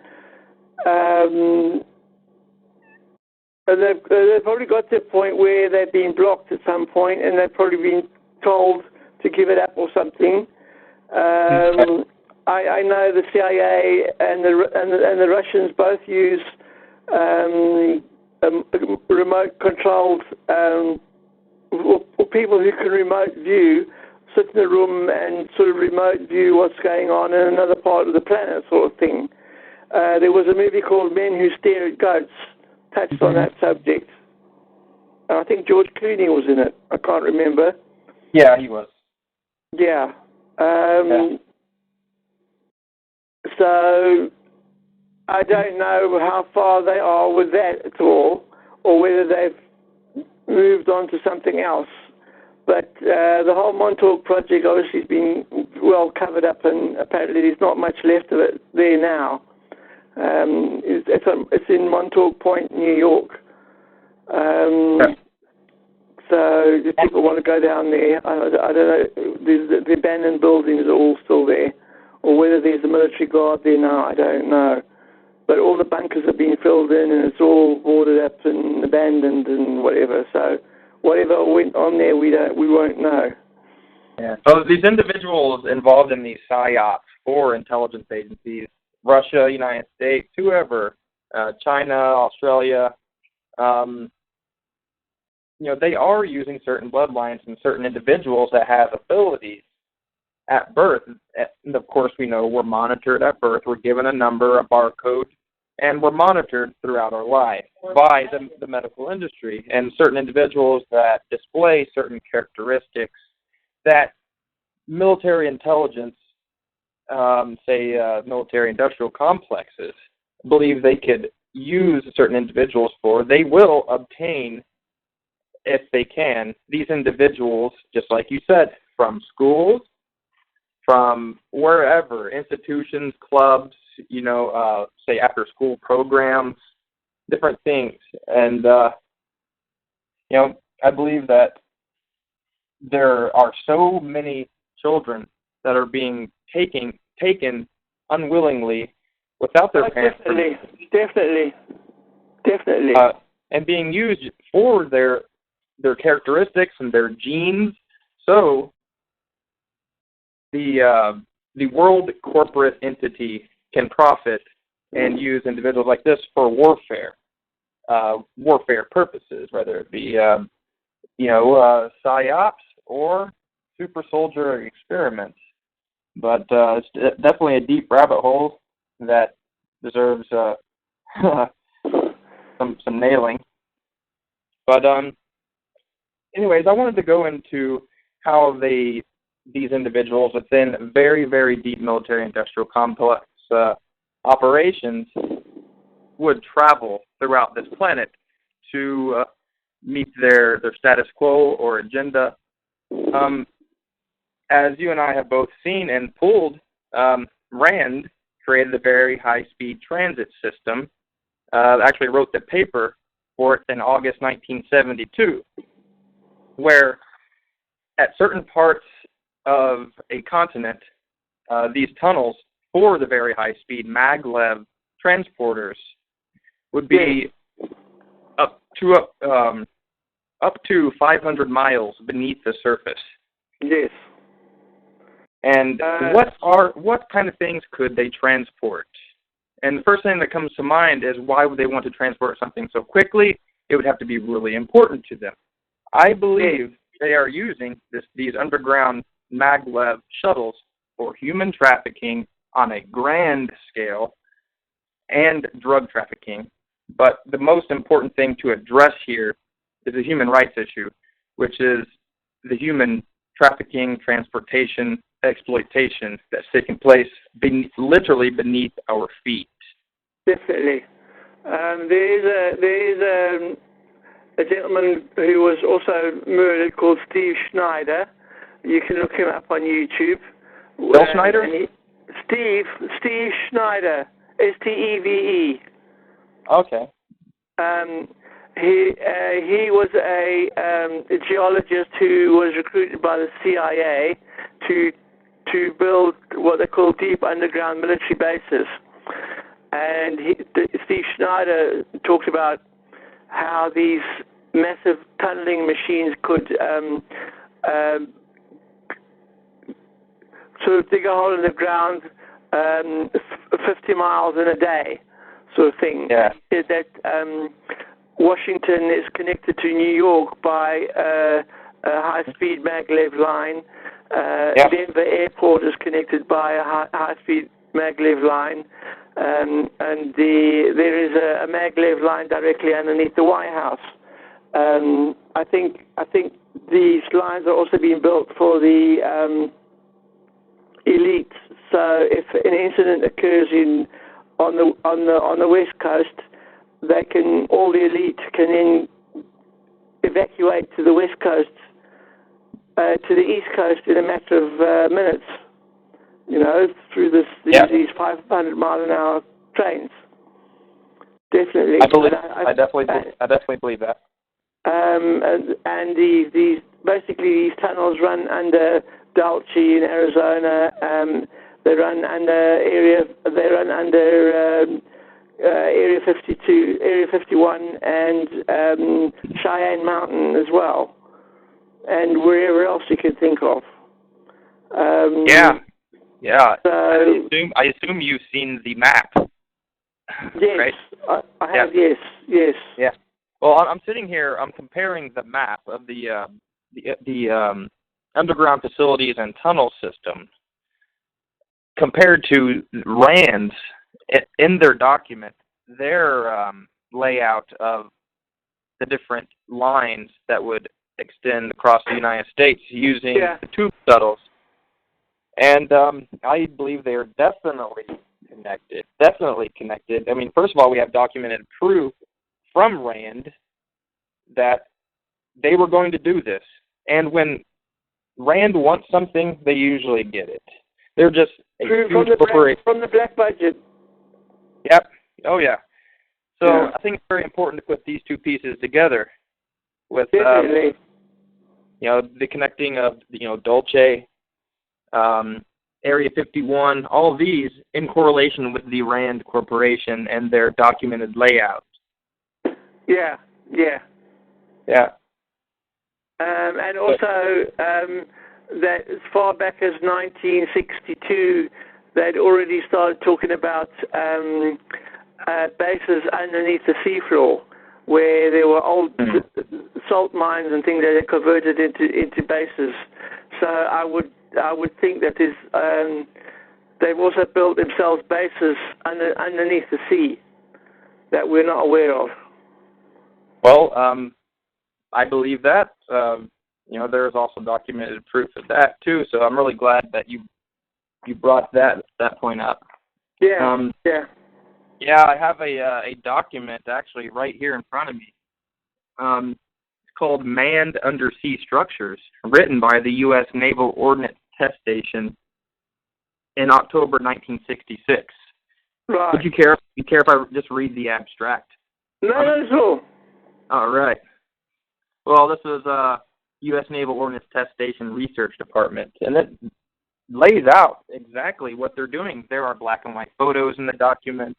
And they've probably got to a point where they've been blocked at some point, and they've probably been told to give it up or something. I know the CIA and the Russians both use remote-controlled or people who can remote view, sit in a room and sort of remote view what's going on in another part of the planet, sort of thing. There was a movie called Men Who Stare at Goats, touched on that subject. I think George Clooney was in it. I can't remember. Yeah, he was. Yeah. So I don't know how far they are with that at all, or whether they've moved on to something else. But the whole Montauk project obviously has been well covered up, and apparently there's not much left of it there now. It's in Montauk Point, New York. So if people want to go down there, I don't know, the abandoned buildings are all still there, or whether there's a military guard there now, I don't know. But all the bunkers have been filled in, and it's all boarded up and abandoned and whatever. So whatever went on there, we won't know. Yeah. So these individuals involved in these psyops for intelligence agencies, Russia, United States, whoever, China, Australia, they are using certain bloodlines and certain individuals that have abilities at birth. And of course, we know we're monitored at birth. We're given a number, a barcode, and we're monitored throughout our life by the medical industry. And certain individuals that display certain characteristics that military intelligence, military-industrial complexes, believe they could use certain individuals for, they will obtain, if they can, these individuals, just like you said, from schools, from wherever, institutions, clubs, say after-school programs, different things. And, I believe that there are so many children that are being taken unwillingly without their parents. Definitely. And being used for their characteristics and their genes. So the world corporate entity can profit and use individuals like this for warfare purposes, whether it be psyops or super soldier experiments. But it's definitely a deep rabbit hole that deserves some nailing. But anyways, I wanted to go into how these individuals within very, very deep military-industrial complex operations would travel throughout this planet to meet their status quo or agenda. As you and I have both seen and pulled, Rand created a very high-speed transit system, actually wrote the paper for it in August 1972, where at certain parts of a continent, these tunnels for the very high-speed maglev transporters would be up to 500 miles beneath the surface. Yes. And what kind of things could they transport? And the first thing that comes to mind is, why would they want to transport something so quickly? It would have to be really important to them. I believe they are using these underground maglev shuttles for human trafficking on a grand scale and drug trafficking. But the most important thing to address here is a human rights issue, which is the human trafficking, transportation, exploitation that's taking place literally beneath our feet. Definitely. There is a gentleman who was also murdered called Steve Schneider. You can look him up on YouTube. Bill Schneider? Steve Schneider, Steve. Okay. He was a geologist who was recruited by the CIA to build what they call deep underground military bases. And Steve Schneider talked about how these massive tunneling machines could sort of dig a hole in the ground 50 miles in a day, sort of thing. Yeah. That Washington is connected to New York by a high-speed maglev line. Denver Airport is connected by a high-speed maglev line. And there is a maglev line directly underneath the White House. I think these lines are also being built for the elite. So if an incident occurs on the West Coast, all the elite can then evacuate to the West Coast, to the East Coast in a matter of minutes. Through these 500-mile-an-hour trains. Definitely. I definitely believe that. And these tunnels run under Dulce in Arizona. They run under Area 52, Area 51, and Cheyenne Mountain as well, and wherever else you can think of. Yeah. So, I assume you've seen the map. Yes, right? I have. Yes. Yeah. Well, I'm sitting here. I'm comparing the map of the underground facilities and tunnel system compared to Rand's in their document. Their layout of the different lines that would extend across the United States using the tube shuttles. And I believe they are definitely connected. I mean, first of all, we have documented proof from Rand that they were going to do this. And when Rand wants something, they usually get it. They're just a huge corporation. From the black budget. Yep. Oh, yeah. So I think it's very important to put these two pieces together with, the connecting of, Dulce, Area 51, all of these in correlation with the RAND Corporation and their documented layout. Yeah. And also that as far back as 1962, they'd already started talking about bases underneath the seafloor, where there were old salt mines and things that they converted into bases. So I would think that they've also built themselves bases underneath the sea that we're not aware of. Well, I believe that. There is also documented proof of that too. So I'm really glad that you brought that point up. Yeah. Yeah, I have a document actually right here in front of me. It's called Manned Undersea Structures, written by the U.S. Naval Ordnance Test Station in October 1966. Right. Would you care if I just read the abstract? No, not at all. All right. Well, this is U.S. Naval Ordnance Test Station Research Department, and it lays out exactly what they're doing. There are black and white photos in the document.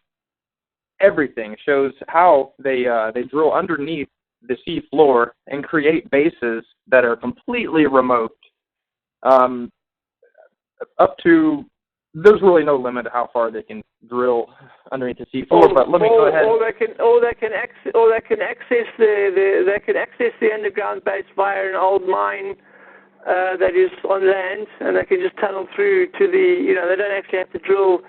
Everything shows how they drill underneath the sea floor and create bases that are completely remote. Up to, there's really no limit to how far they can drill underneath the sea floor. But let me go ahead. They can access the underground base via an old mine that is on land, and they can just tunnel through to the. They don't actually have to drill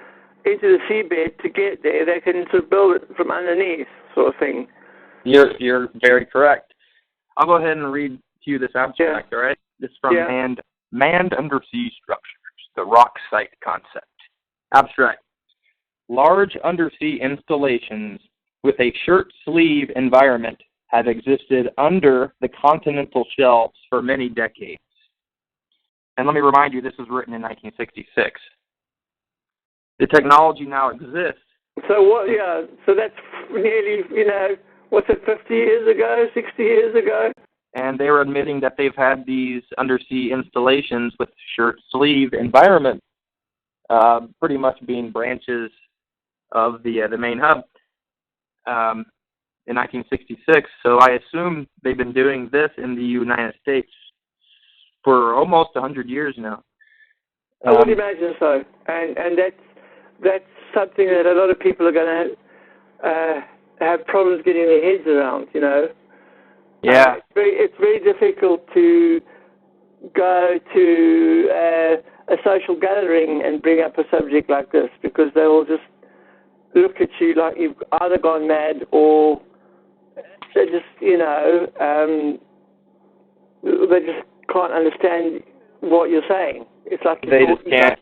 into the seabed to get there. They can sort of build it from underneath, sort of thing. You're very correct. I'll go ahead and read to you this abstract, all right? This is from Manned Undersea Structures, the Rock Site Concept. Abstract. Large undersea installations with a shirt sleeve environment have existed under the continental shelves for many decades. And let me remind you, this was written in 1966. The technology now exists. So what? Yeah. So that's nearly, what's it, 50 years ago, 60 years ago? And they were admitting that they've had these undersea installations with shirt sleeve environment, pretty much being branches of the main hub in 1966. So I assume they've been doing this in the United States for almost 100 years now. I would imagine so, and that's something that a lot of people are going to have problems getting their heads around. Yeah. It's very difficult to go to a social gathering and bring up a subject like this, because they will just look at you like you've either gone mad or they just, they just can't understand what you're saying. It's like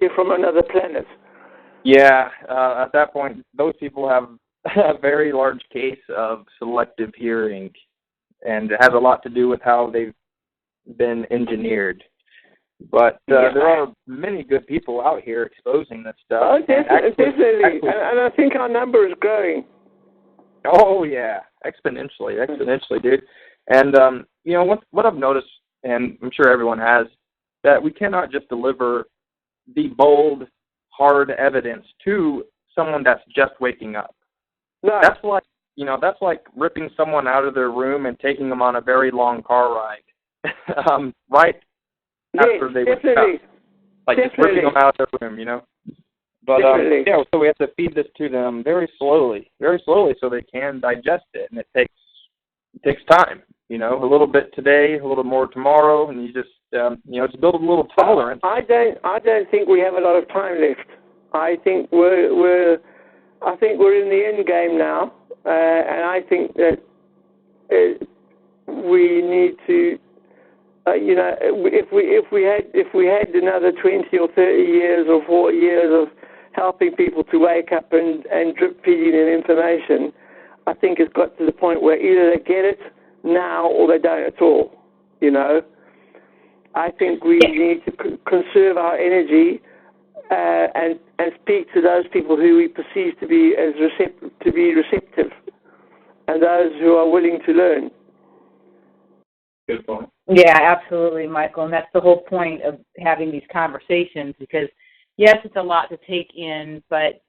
you're from another planet. Yeah, at that point, those people have a very large case of selective hearing, and it has a lot to do with how they've been engineered. But there are many good people out here exposing this stuff. Oh, definitely. And I think our number is growing. Oh, yeah, exponentially, dude. And, what I've noticed, and I'm sure everyone has, that we cannot just deliver the bold, hard evidence to someone that's just waking up. No. That's like ripping someone out of their room and taking them on a very long car ride, right after they wake up. Like just ripping them out of their room, But so we have to feed this to them very slowly, so they can digest it, and it takes time. A little bit today, a little more tomorrow, and you just to build a little tolerance. I don't think we have a lot of time left. I think we're in the end game now, and I think that we need to. If we had another 20 or 30 years or 40 years of helping people to wake up and drip feeding them information, I think it's got to the point where either they get it now or they don't at all. I think we need to conserve our energy and speak to those people who we perceive to be receptive, and those who are willing to learn. Good point. Yeah, absolutely, Michael. And that's the whole point of having these conversations, because, yes, it's a lot to take in, but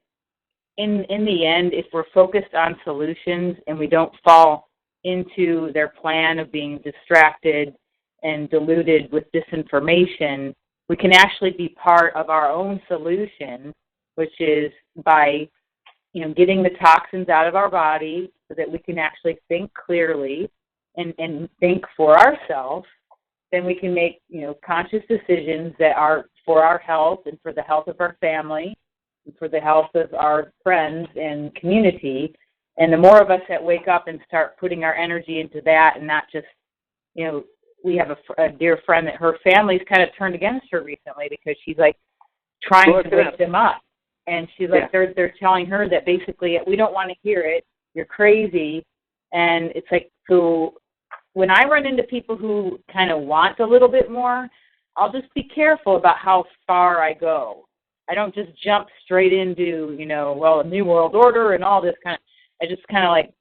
in the end, if we're focused on solutions and we don't fall into their plan of being distracted and diluted with disinformation, we can actually be part of our own solution, which is by, getting the toxins out of our body so that we can actually think clearly and think for ourselves. Then we can make, conscious decisions that are for our health and for the health of our family and for the health of our friends and community. And the more of us that wake up and start putting our energy into that, and not just, we have a dear friend that her family's kind of turned against her recently because she's like trying to wake them up. And she's like, they're telling her that basically we don't want to hear it. You're crazy. And it's like, so when I run into people who kind of want a little bit more, I'll just be careful about how far I go. I don't just jump straight into, a New World Order and all this kind of. I just kind of like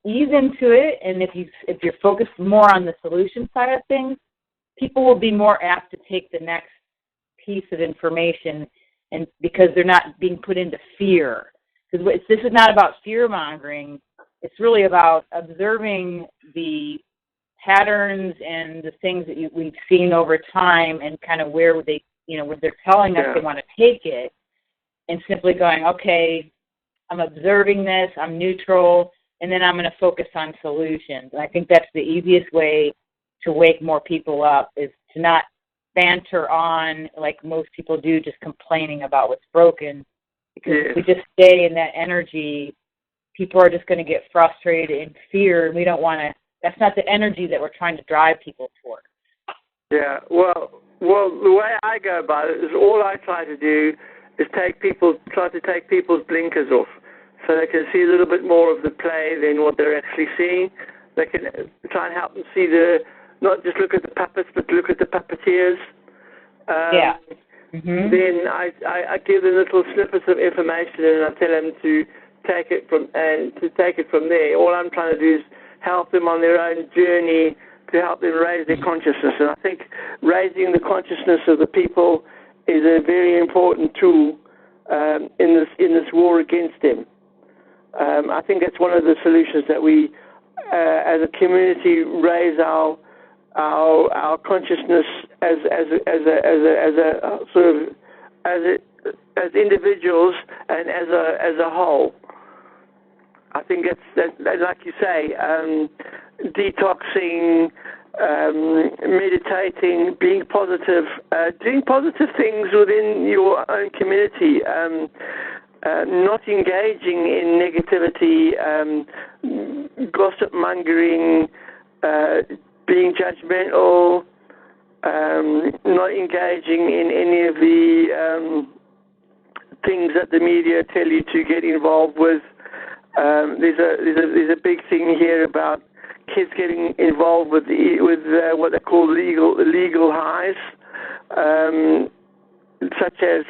ease into it, and if you're focused more on the solution side of things, people will be more apt to take the next piece of information, and because they're not being put into fear. Because this is not about fear mongering. It's really about observing the patterns and the things that we've seen over time, and kind of where they, where they're telling us they want to take it, and simply going, okay, I'm observing this, I'm neutral, and then I'm going to focus on solutions. And I think that's the easiest way to wake more people up, is to not banter on like most people do, just complaining about what's broken. Because if we just stay in that energy, people are just going to get frustrated and fear, and we don't want to. That's not the energy that we're trying to drive people toward. Yeah, well, the way I go about it is all I try to do is try to take people's blinkers off, so they can see a little bit more of the play than what they're actually seeing. They can try and help them see not just look at the puppets, but look at the puppeteers. Then I give them little snippets of information, and I tell them to take it from there. All I'm trying to do is help them on their own journey to help them raise their consciousness. And I think raising the consciousness of the people is a very important tool in this war against them. I think that's one of the solutions that we, as a community, raise our consciousness as individuals and as a whole. I think that's like you say, detoxing, meditating, being positive, doing positive things within your own community, not engaging in negativity, gossip mongering, being judgmental, not engaging in any of the things that the media tell you to get involved with. There's a big thing here about kids getting involved with what they call legal highs, such as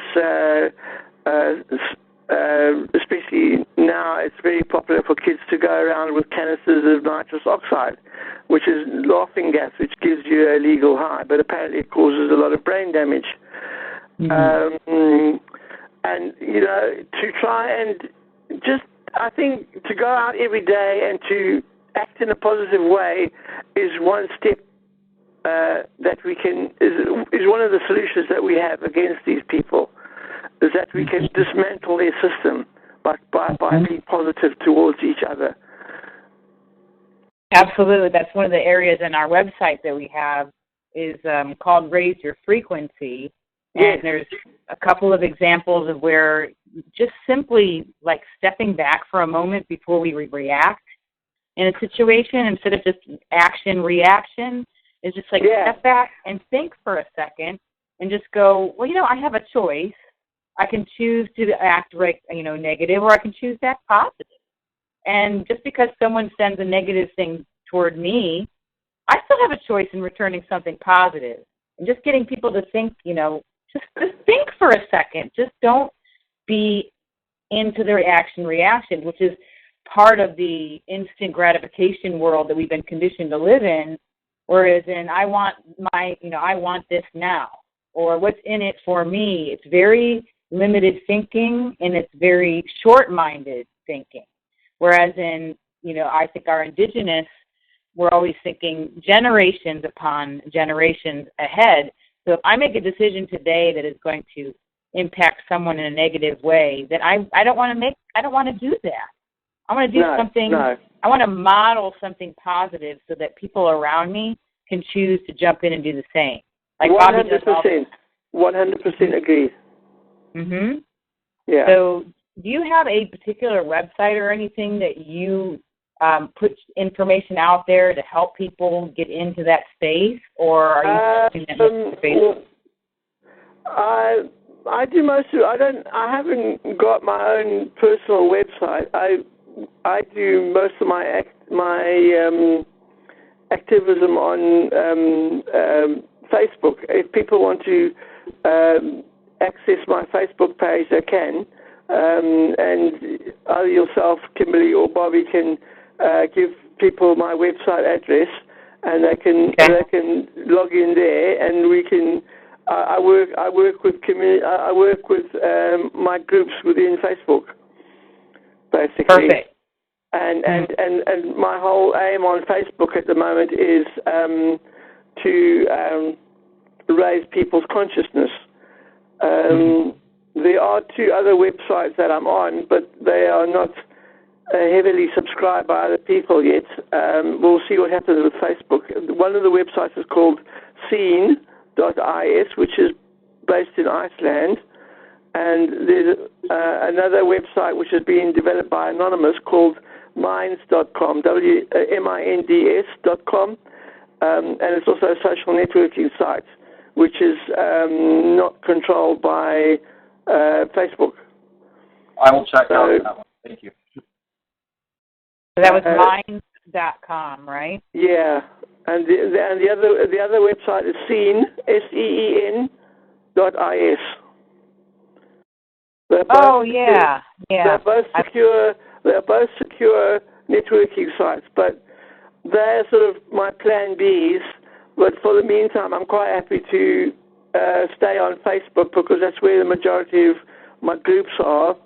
especially now it's very popular for kids to go around with canisters of nitrous oxide, which is laughing gas, which gives you a legal high, but apparently it causes a lot of brain damage. And to try and just, I think, to go out every day and to act in a positive way is one step that we can, is one of the solutions that we have against these people, is that we can dismantle their system by being positive towards each other. Absolutely. That's one of the areas in our website that we have is called Raise Your Frequency. And there's a couple of examples of where just simply like stepping back for a moment before we react in a situation, instead of just action-reaction, is just like step back and think for a second and just go, well, I have a choice. I can choose to act negative, or I can choose to act positive. And just because someone sends a negative thing toward me, I still have a choice in returning something positive. And just getting people to think, just think for a second. Just don't be into the reaction, which is part of the instant gratification world that we've been conditioned to live in. Whereas I want this now, or what's in it for me. It's very limited thinking, and it's very short-minded thinking. Whereas I think our indigenous, we're always thinking generations upon generations ahead. So if I make a decision today that is going to impact someone in a negative way, then I don't want to do that. I want to do something. No. I want to model something positive so that people around me can choose to jump in and do the same. Like 100%. 100% agree. Mhm. Yeah. So, do you have a particular website or anything that you put information out there to help people get into that space, or are you using that Facebook? I do most of it. I haven't got my own personal website. I do most of my activism on Facebook. If people want to access my Facebook page, they can. And either yourself, Kimberly, or Bobby can give people my website address, and they can log in there, and we can. I work with community. I work with my groups within Facebook, basically. Perfect. And my whole aim on Facebook at the moment is to raise people's consciousness. There are 2 other websites that I'm on, but they are not heavily subscribed by other people yet. We'll see what happens with Facebook. One of the websites is called Scene.is, which is based in Iceland. And there's another website which is being developed by Anonymous called Minds.com, WMINDS.com. And it's also a social networking site, which is not controlled by Facebook. I will check out that one. Thank you. So that was Minds.com, right? Yeah, and the other website is Scene, SEEN.is. They're both secure. They're both secure networking sites, but they're sort of my plan Bs. But for the meantime, I'm quite happy to stay on Facebook because that's where the majority of my groups are,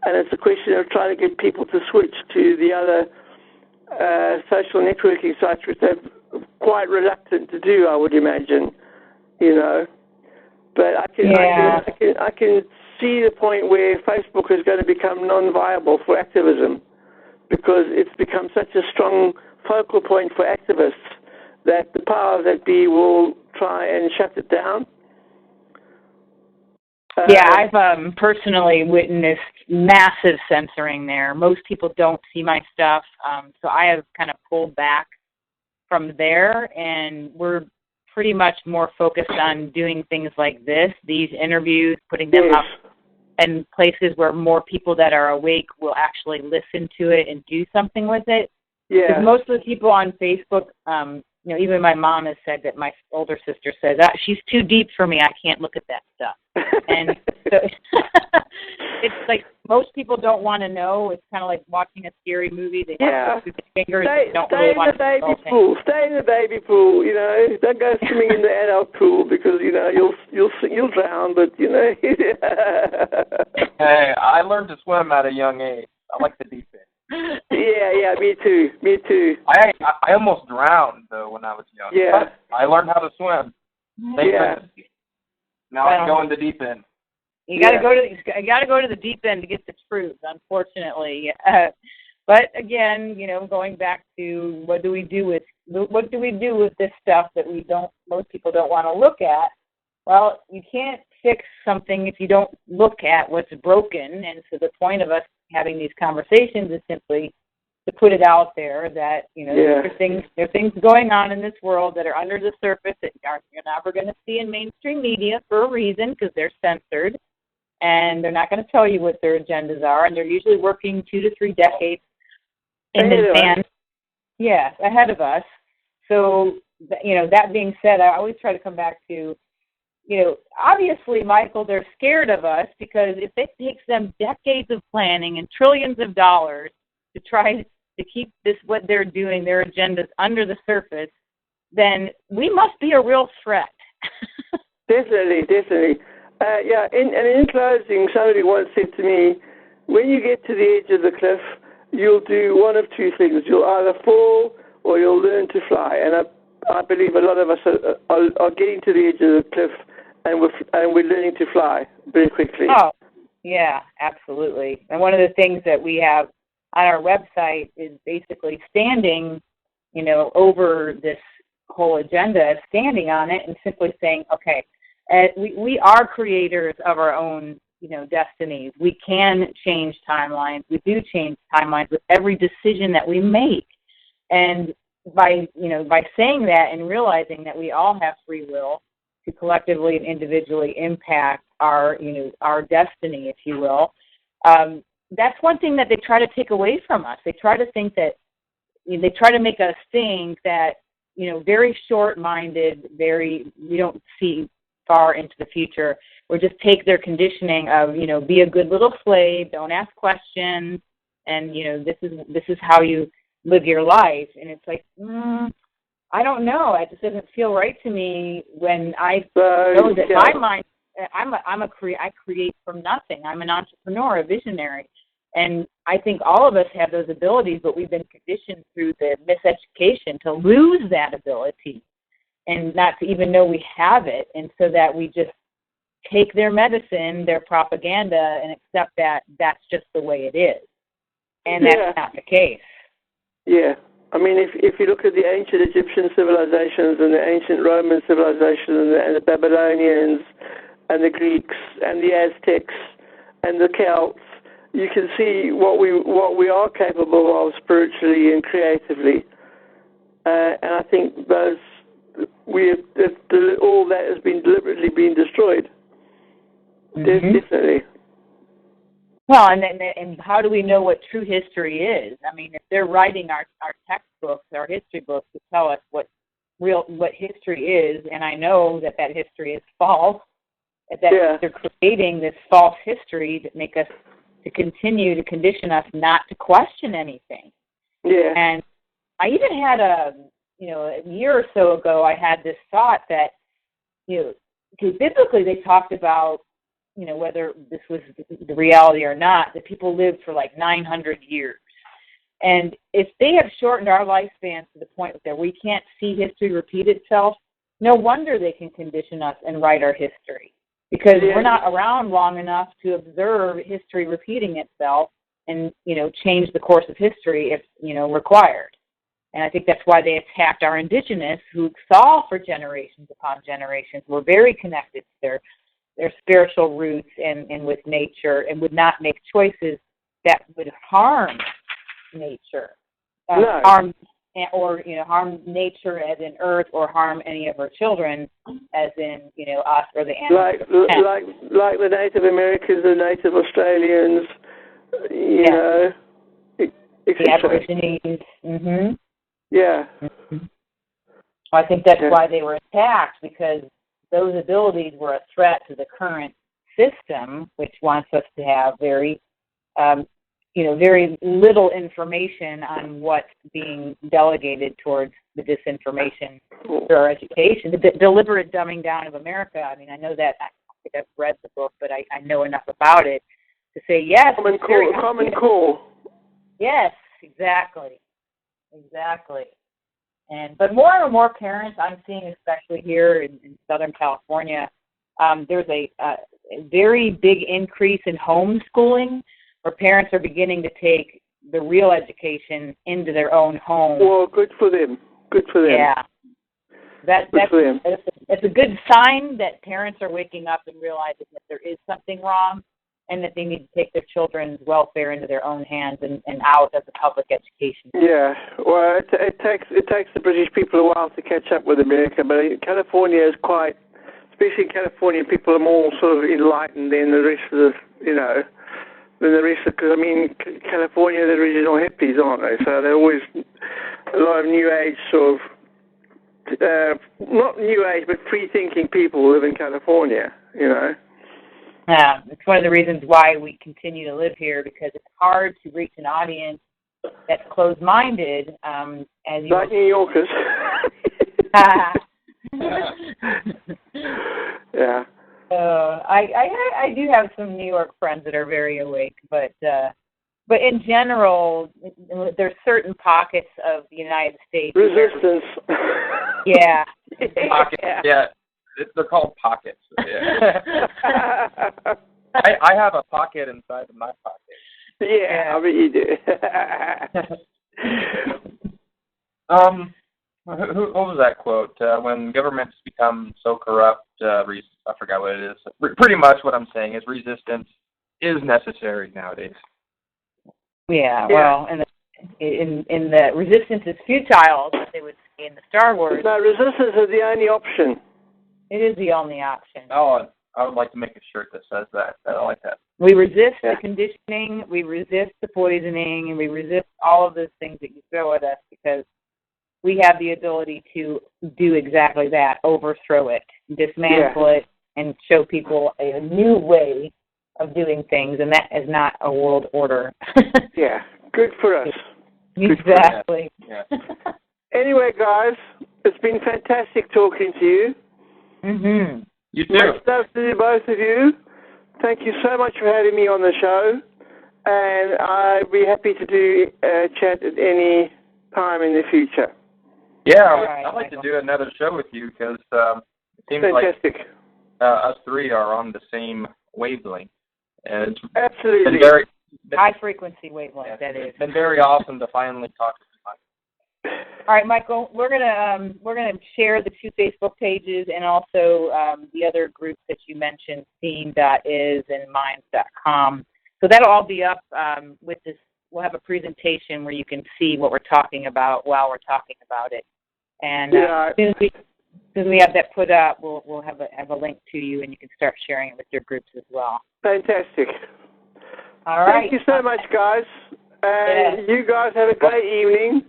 and it's a question of trying to get people to switch to the other social networking sites, which they're quite reluctant to do, I would imagine, But I can see the point where Facebook is going to become non-viable for activism because it's become such a strong focal point for activists that the powers that be will try and shut it down. I've personally witnessed massive censoring there. Most people don't see my stuff, so I have kind of pulled back from there, and we're pretty much more focused on doing things like these interviews, putting them up in places where more people that are awake will actually listen to it and do something with it. Yeah. Because most of the people on Facebook, even my mom has said that my older sister says, she's too deep for me. I can't look at that stuff. And so it's like most people don't want to know. It's kind of like watching a scary movie. They want to go through their fingers. They don't really want to know. Stay in the baby pool. Don't go swimming in the adult pool because you'll drown. But Hey, I learned to swim at a young age. I like the deep end. Yeah, me too. I almost drowned though when I was young. Yeah. But I learned how to swim. Now I go in the deep end. You got to go to the deep end to get the truth, unfortunately. But again, going back to what do we do with this stuff that most people don't want to look at? Well, you can't fix something if you don't look at what's broken, and so the point of us having these conversations is simply to put it out there that there are things going on in this world that are under the surface that you're never going to see in mainstream media for a reason because they're censored, and they're not going to tell you what their agendas are, and they're usually working 2 to 3 decades in advance. Yes, ahead of us. So that being said, I always try to come back to obviously, Michael, they're scared of us because if it takes them decades of planning and trillions of dollars to try to keep what they're doing, their agendas under the surface, then we must be a real threat. Definitely. In closing, somebody once said to me, when you get to the edge of the cliff, you'll do one of two things. You'll either fall or you'll learn to fly. And I believe a lot of us are getting to the edge of the cliff and we're learning to fly very quickly. Oh, yeah, absolutely. And one of the things that we have on our website is basically standing, over this whole agenda, standing on it and simply saying, okay, we are creators of our own, destinies. We can change timelines. We do change timelines with every decision that we make. And by saying that and realizing that we all have free will to collectively and individually impact our destiny, if you will, that's one thing that they try to take away from us. They try to think that, they try to make us think that, very short-minded, we don't see far into the future, or just take their conditioning of, be a good little slave, don't ask questions, and, this is how you live your life. And it's like, I don't know. It just doesn't feel right to me when I know that my mind, I create from nothing. I'm an entrepreneur, a visionary. And I think all of us have those abilities, but we've been conditioned through the miseducation to lose that ability and not to even know we have it. And so that we just take their medicine, their propaganda, and accept that that's just the way it is. And that's not the case. Yeah. I mean, if you look at the ancient Egyptian civilizations and the ancient Roman civilizations and the Babylonians and the Greeks and the Aztecs and the Celts, you can see what we are capable of spiritually and creatively. And I think all that has been deliberately been destroyed. Mm-hmm. Definitely. Well, and how do we know what true history is? I mean, if they're writing our textbooks, our history books, to tell us what history is, and I know that history is false, that they're creating this false history to continue to condition us not to question anything. Yeah. And I even had a year or so ago, I had this thought that, because biblically they talked about, whether this was the reality or not, that people lived for like 900 years. And if they have shortened our lifespans to the point that we can't see history repeat itself, no wonder they can condition us and write our history. Because we're not around long enough to observe history repeating itself and, change the course of history if, required. And I think that's why they attacked our indigenous, who saw for generations upon generations, were very connected to their spiritual roots and with nature, and would not make choices that would harm nature, harm nature as in Earth, or harm any of our children as in us or the animals. Like the Native Americans, the Native Australians, the Aborigines. Mm-hmm. Yeah. Mm-hmm. I think that's why they were attacked, because those abilities were a threat to the current system, which wants us to have very little information on what's being delegated towards the disinformation through our education, the deliberate dumbing down of America. I mean, I know that, I think I've read the book, but I know enough about it to say, yes. Common core. Yes, exactly. But more and more parents I'm seeing, especially here in Southern California, there's a very big increase in homeschooling, where parents are beginning to take the real education into their own home. Well, good for them. Yeah. It's a good sign that parents are waking up and realizing that there is something wrong, and that they need to take their children's welfare into their own hands and out of the public education. Yeah, well, it takes the British people a while to catch up with America, but California is especially in California, people are more sort of enlightened than the rest of because, I mean, California, the original hippies, aren't they? So they're always a lot of new age sort of not New Age, but free-thinking people who live in California, you know. Yeah, it's one of the reasons why we continue to live here, because it's hard to reach an audience that's closed-minded. As you like New Yorkers. Yeah. I do have some New York friends that are very awake, but in general, there's certain pockets of the United States. Resistance. Yeah. Pockets, yeah. They're called pockets. Yeah. I have a pocket inside of my pocket. Yeah, I mean you do. What was that quote? When governments become so corrupt, I forgot what it is. Pretty much what I'm saying is resistance is necessary nowadays. Yeah, well, in the resistance is futile, as they would say in the Star Wars. No, resistance is the only option. It is the only option. Oh, I would like to make a shirt that says that. I like that. We resist the conditioning, we resist the poisoning, and we resist all of those things that you throw at us, because we have the ability to do exactly that, overthrow it, dismantle it, and show people a new way of doing things, and that is not a world order. Yeah, good for us. Exactly. Yeah. Anyway, guys, it's been fantastic talking to you. Mm-hmm. You too. Much love to both of you. Thank you so much for having me on the show, and I'd be happy to do a chat at any time in the future. Yeah, right, I'd like Michael. to do another show with you, because it seems Fantastic. like us three are on the same wavelength. And it's Absolutely. been very High frequency wavelength, that is. It's been very awesome to finally talk to you. All right, Michael, we're gonna share the 2 Facebook pages and also the other groups that you mentioned, Scene.is and Minds.com. So that'll all be up with this. We'll have a presentation where you can see what we're talking about while we're talking about it. And as soon as we have that put up, we'll have a link to you, and you can start sharing it with your groups as well. Fantastic. All right. Thank you so much, guys. And you guys have a great evening,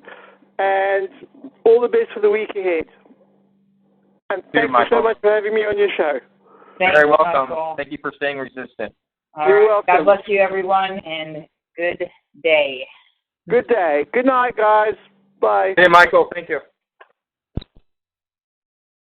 and all the best for the week ahead. And thank you so much for having me on your show. Thank Very you, welcome. Michael. Thank you for staying resistant. You're welcome. God bless you, everyone, and good day. Good day. Good night, guys. Bye. Hey, Michael. Thank you.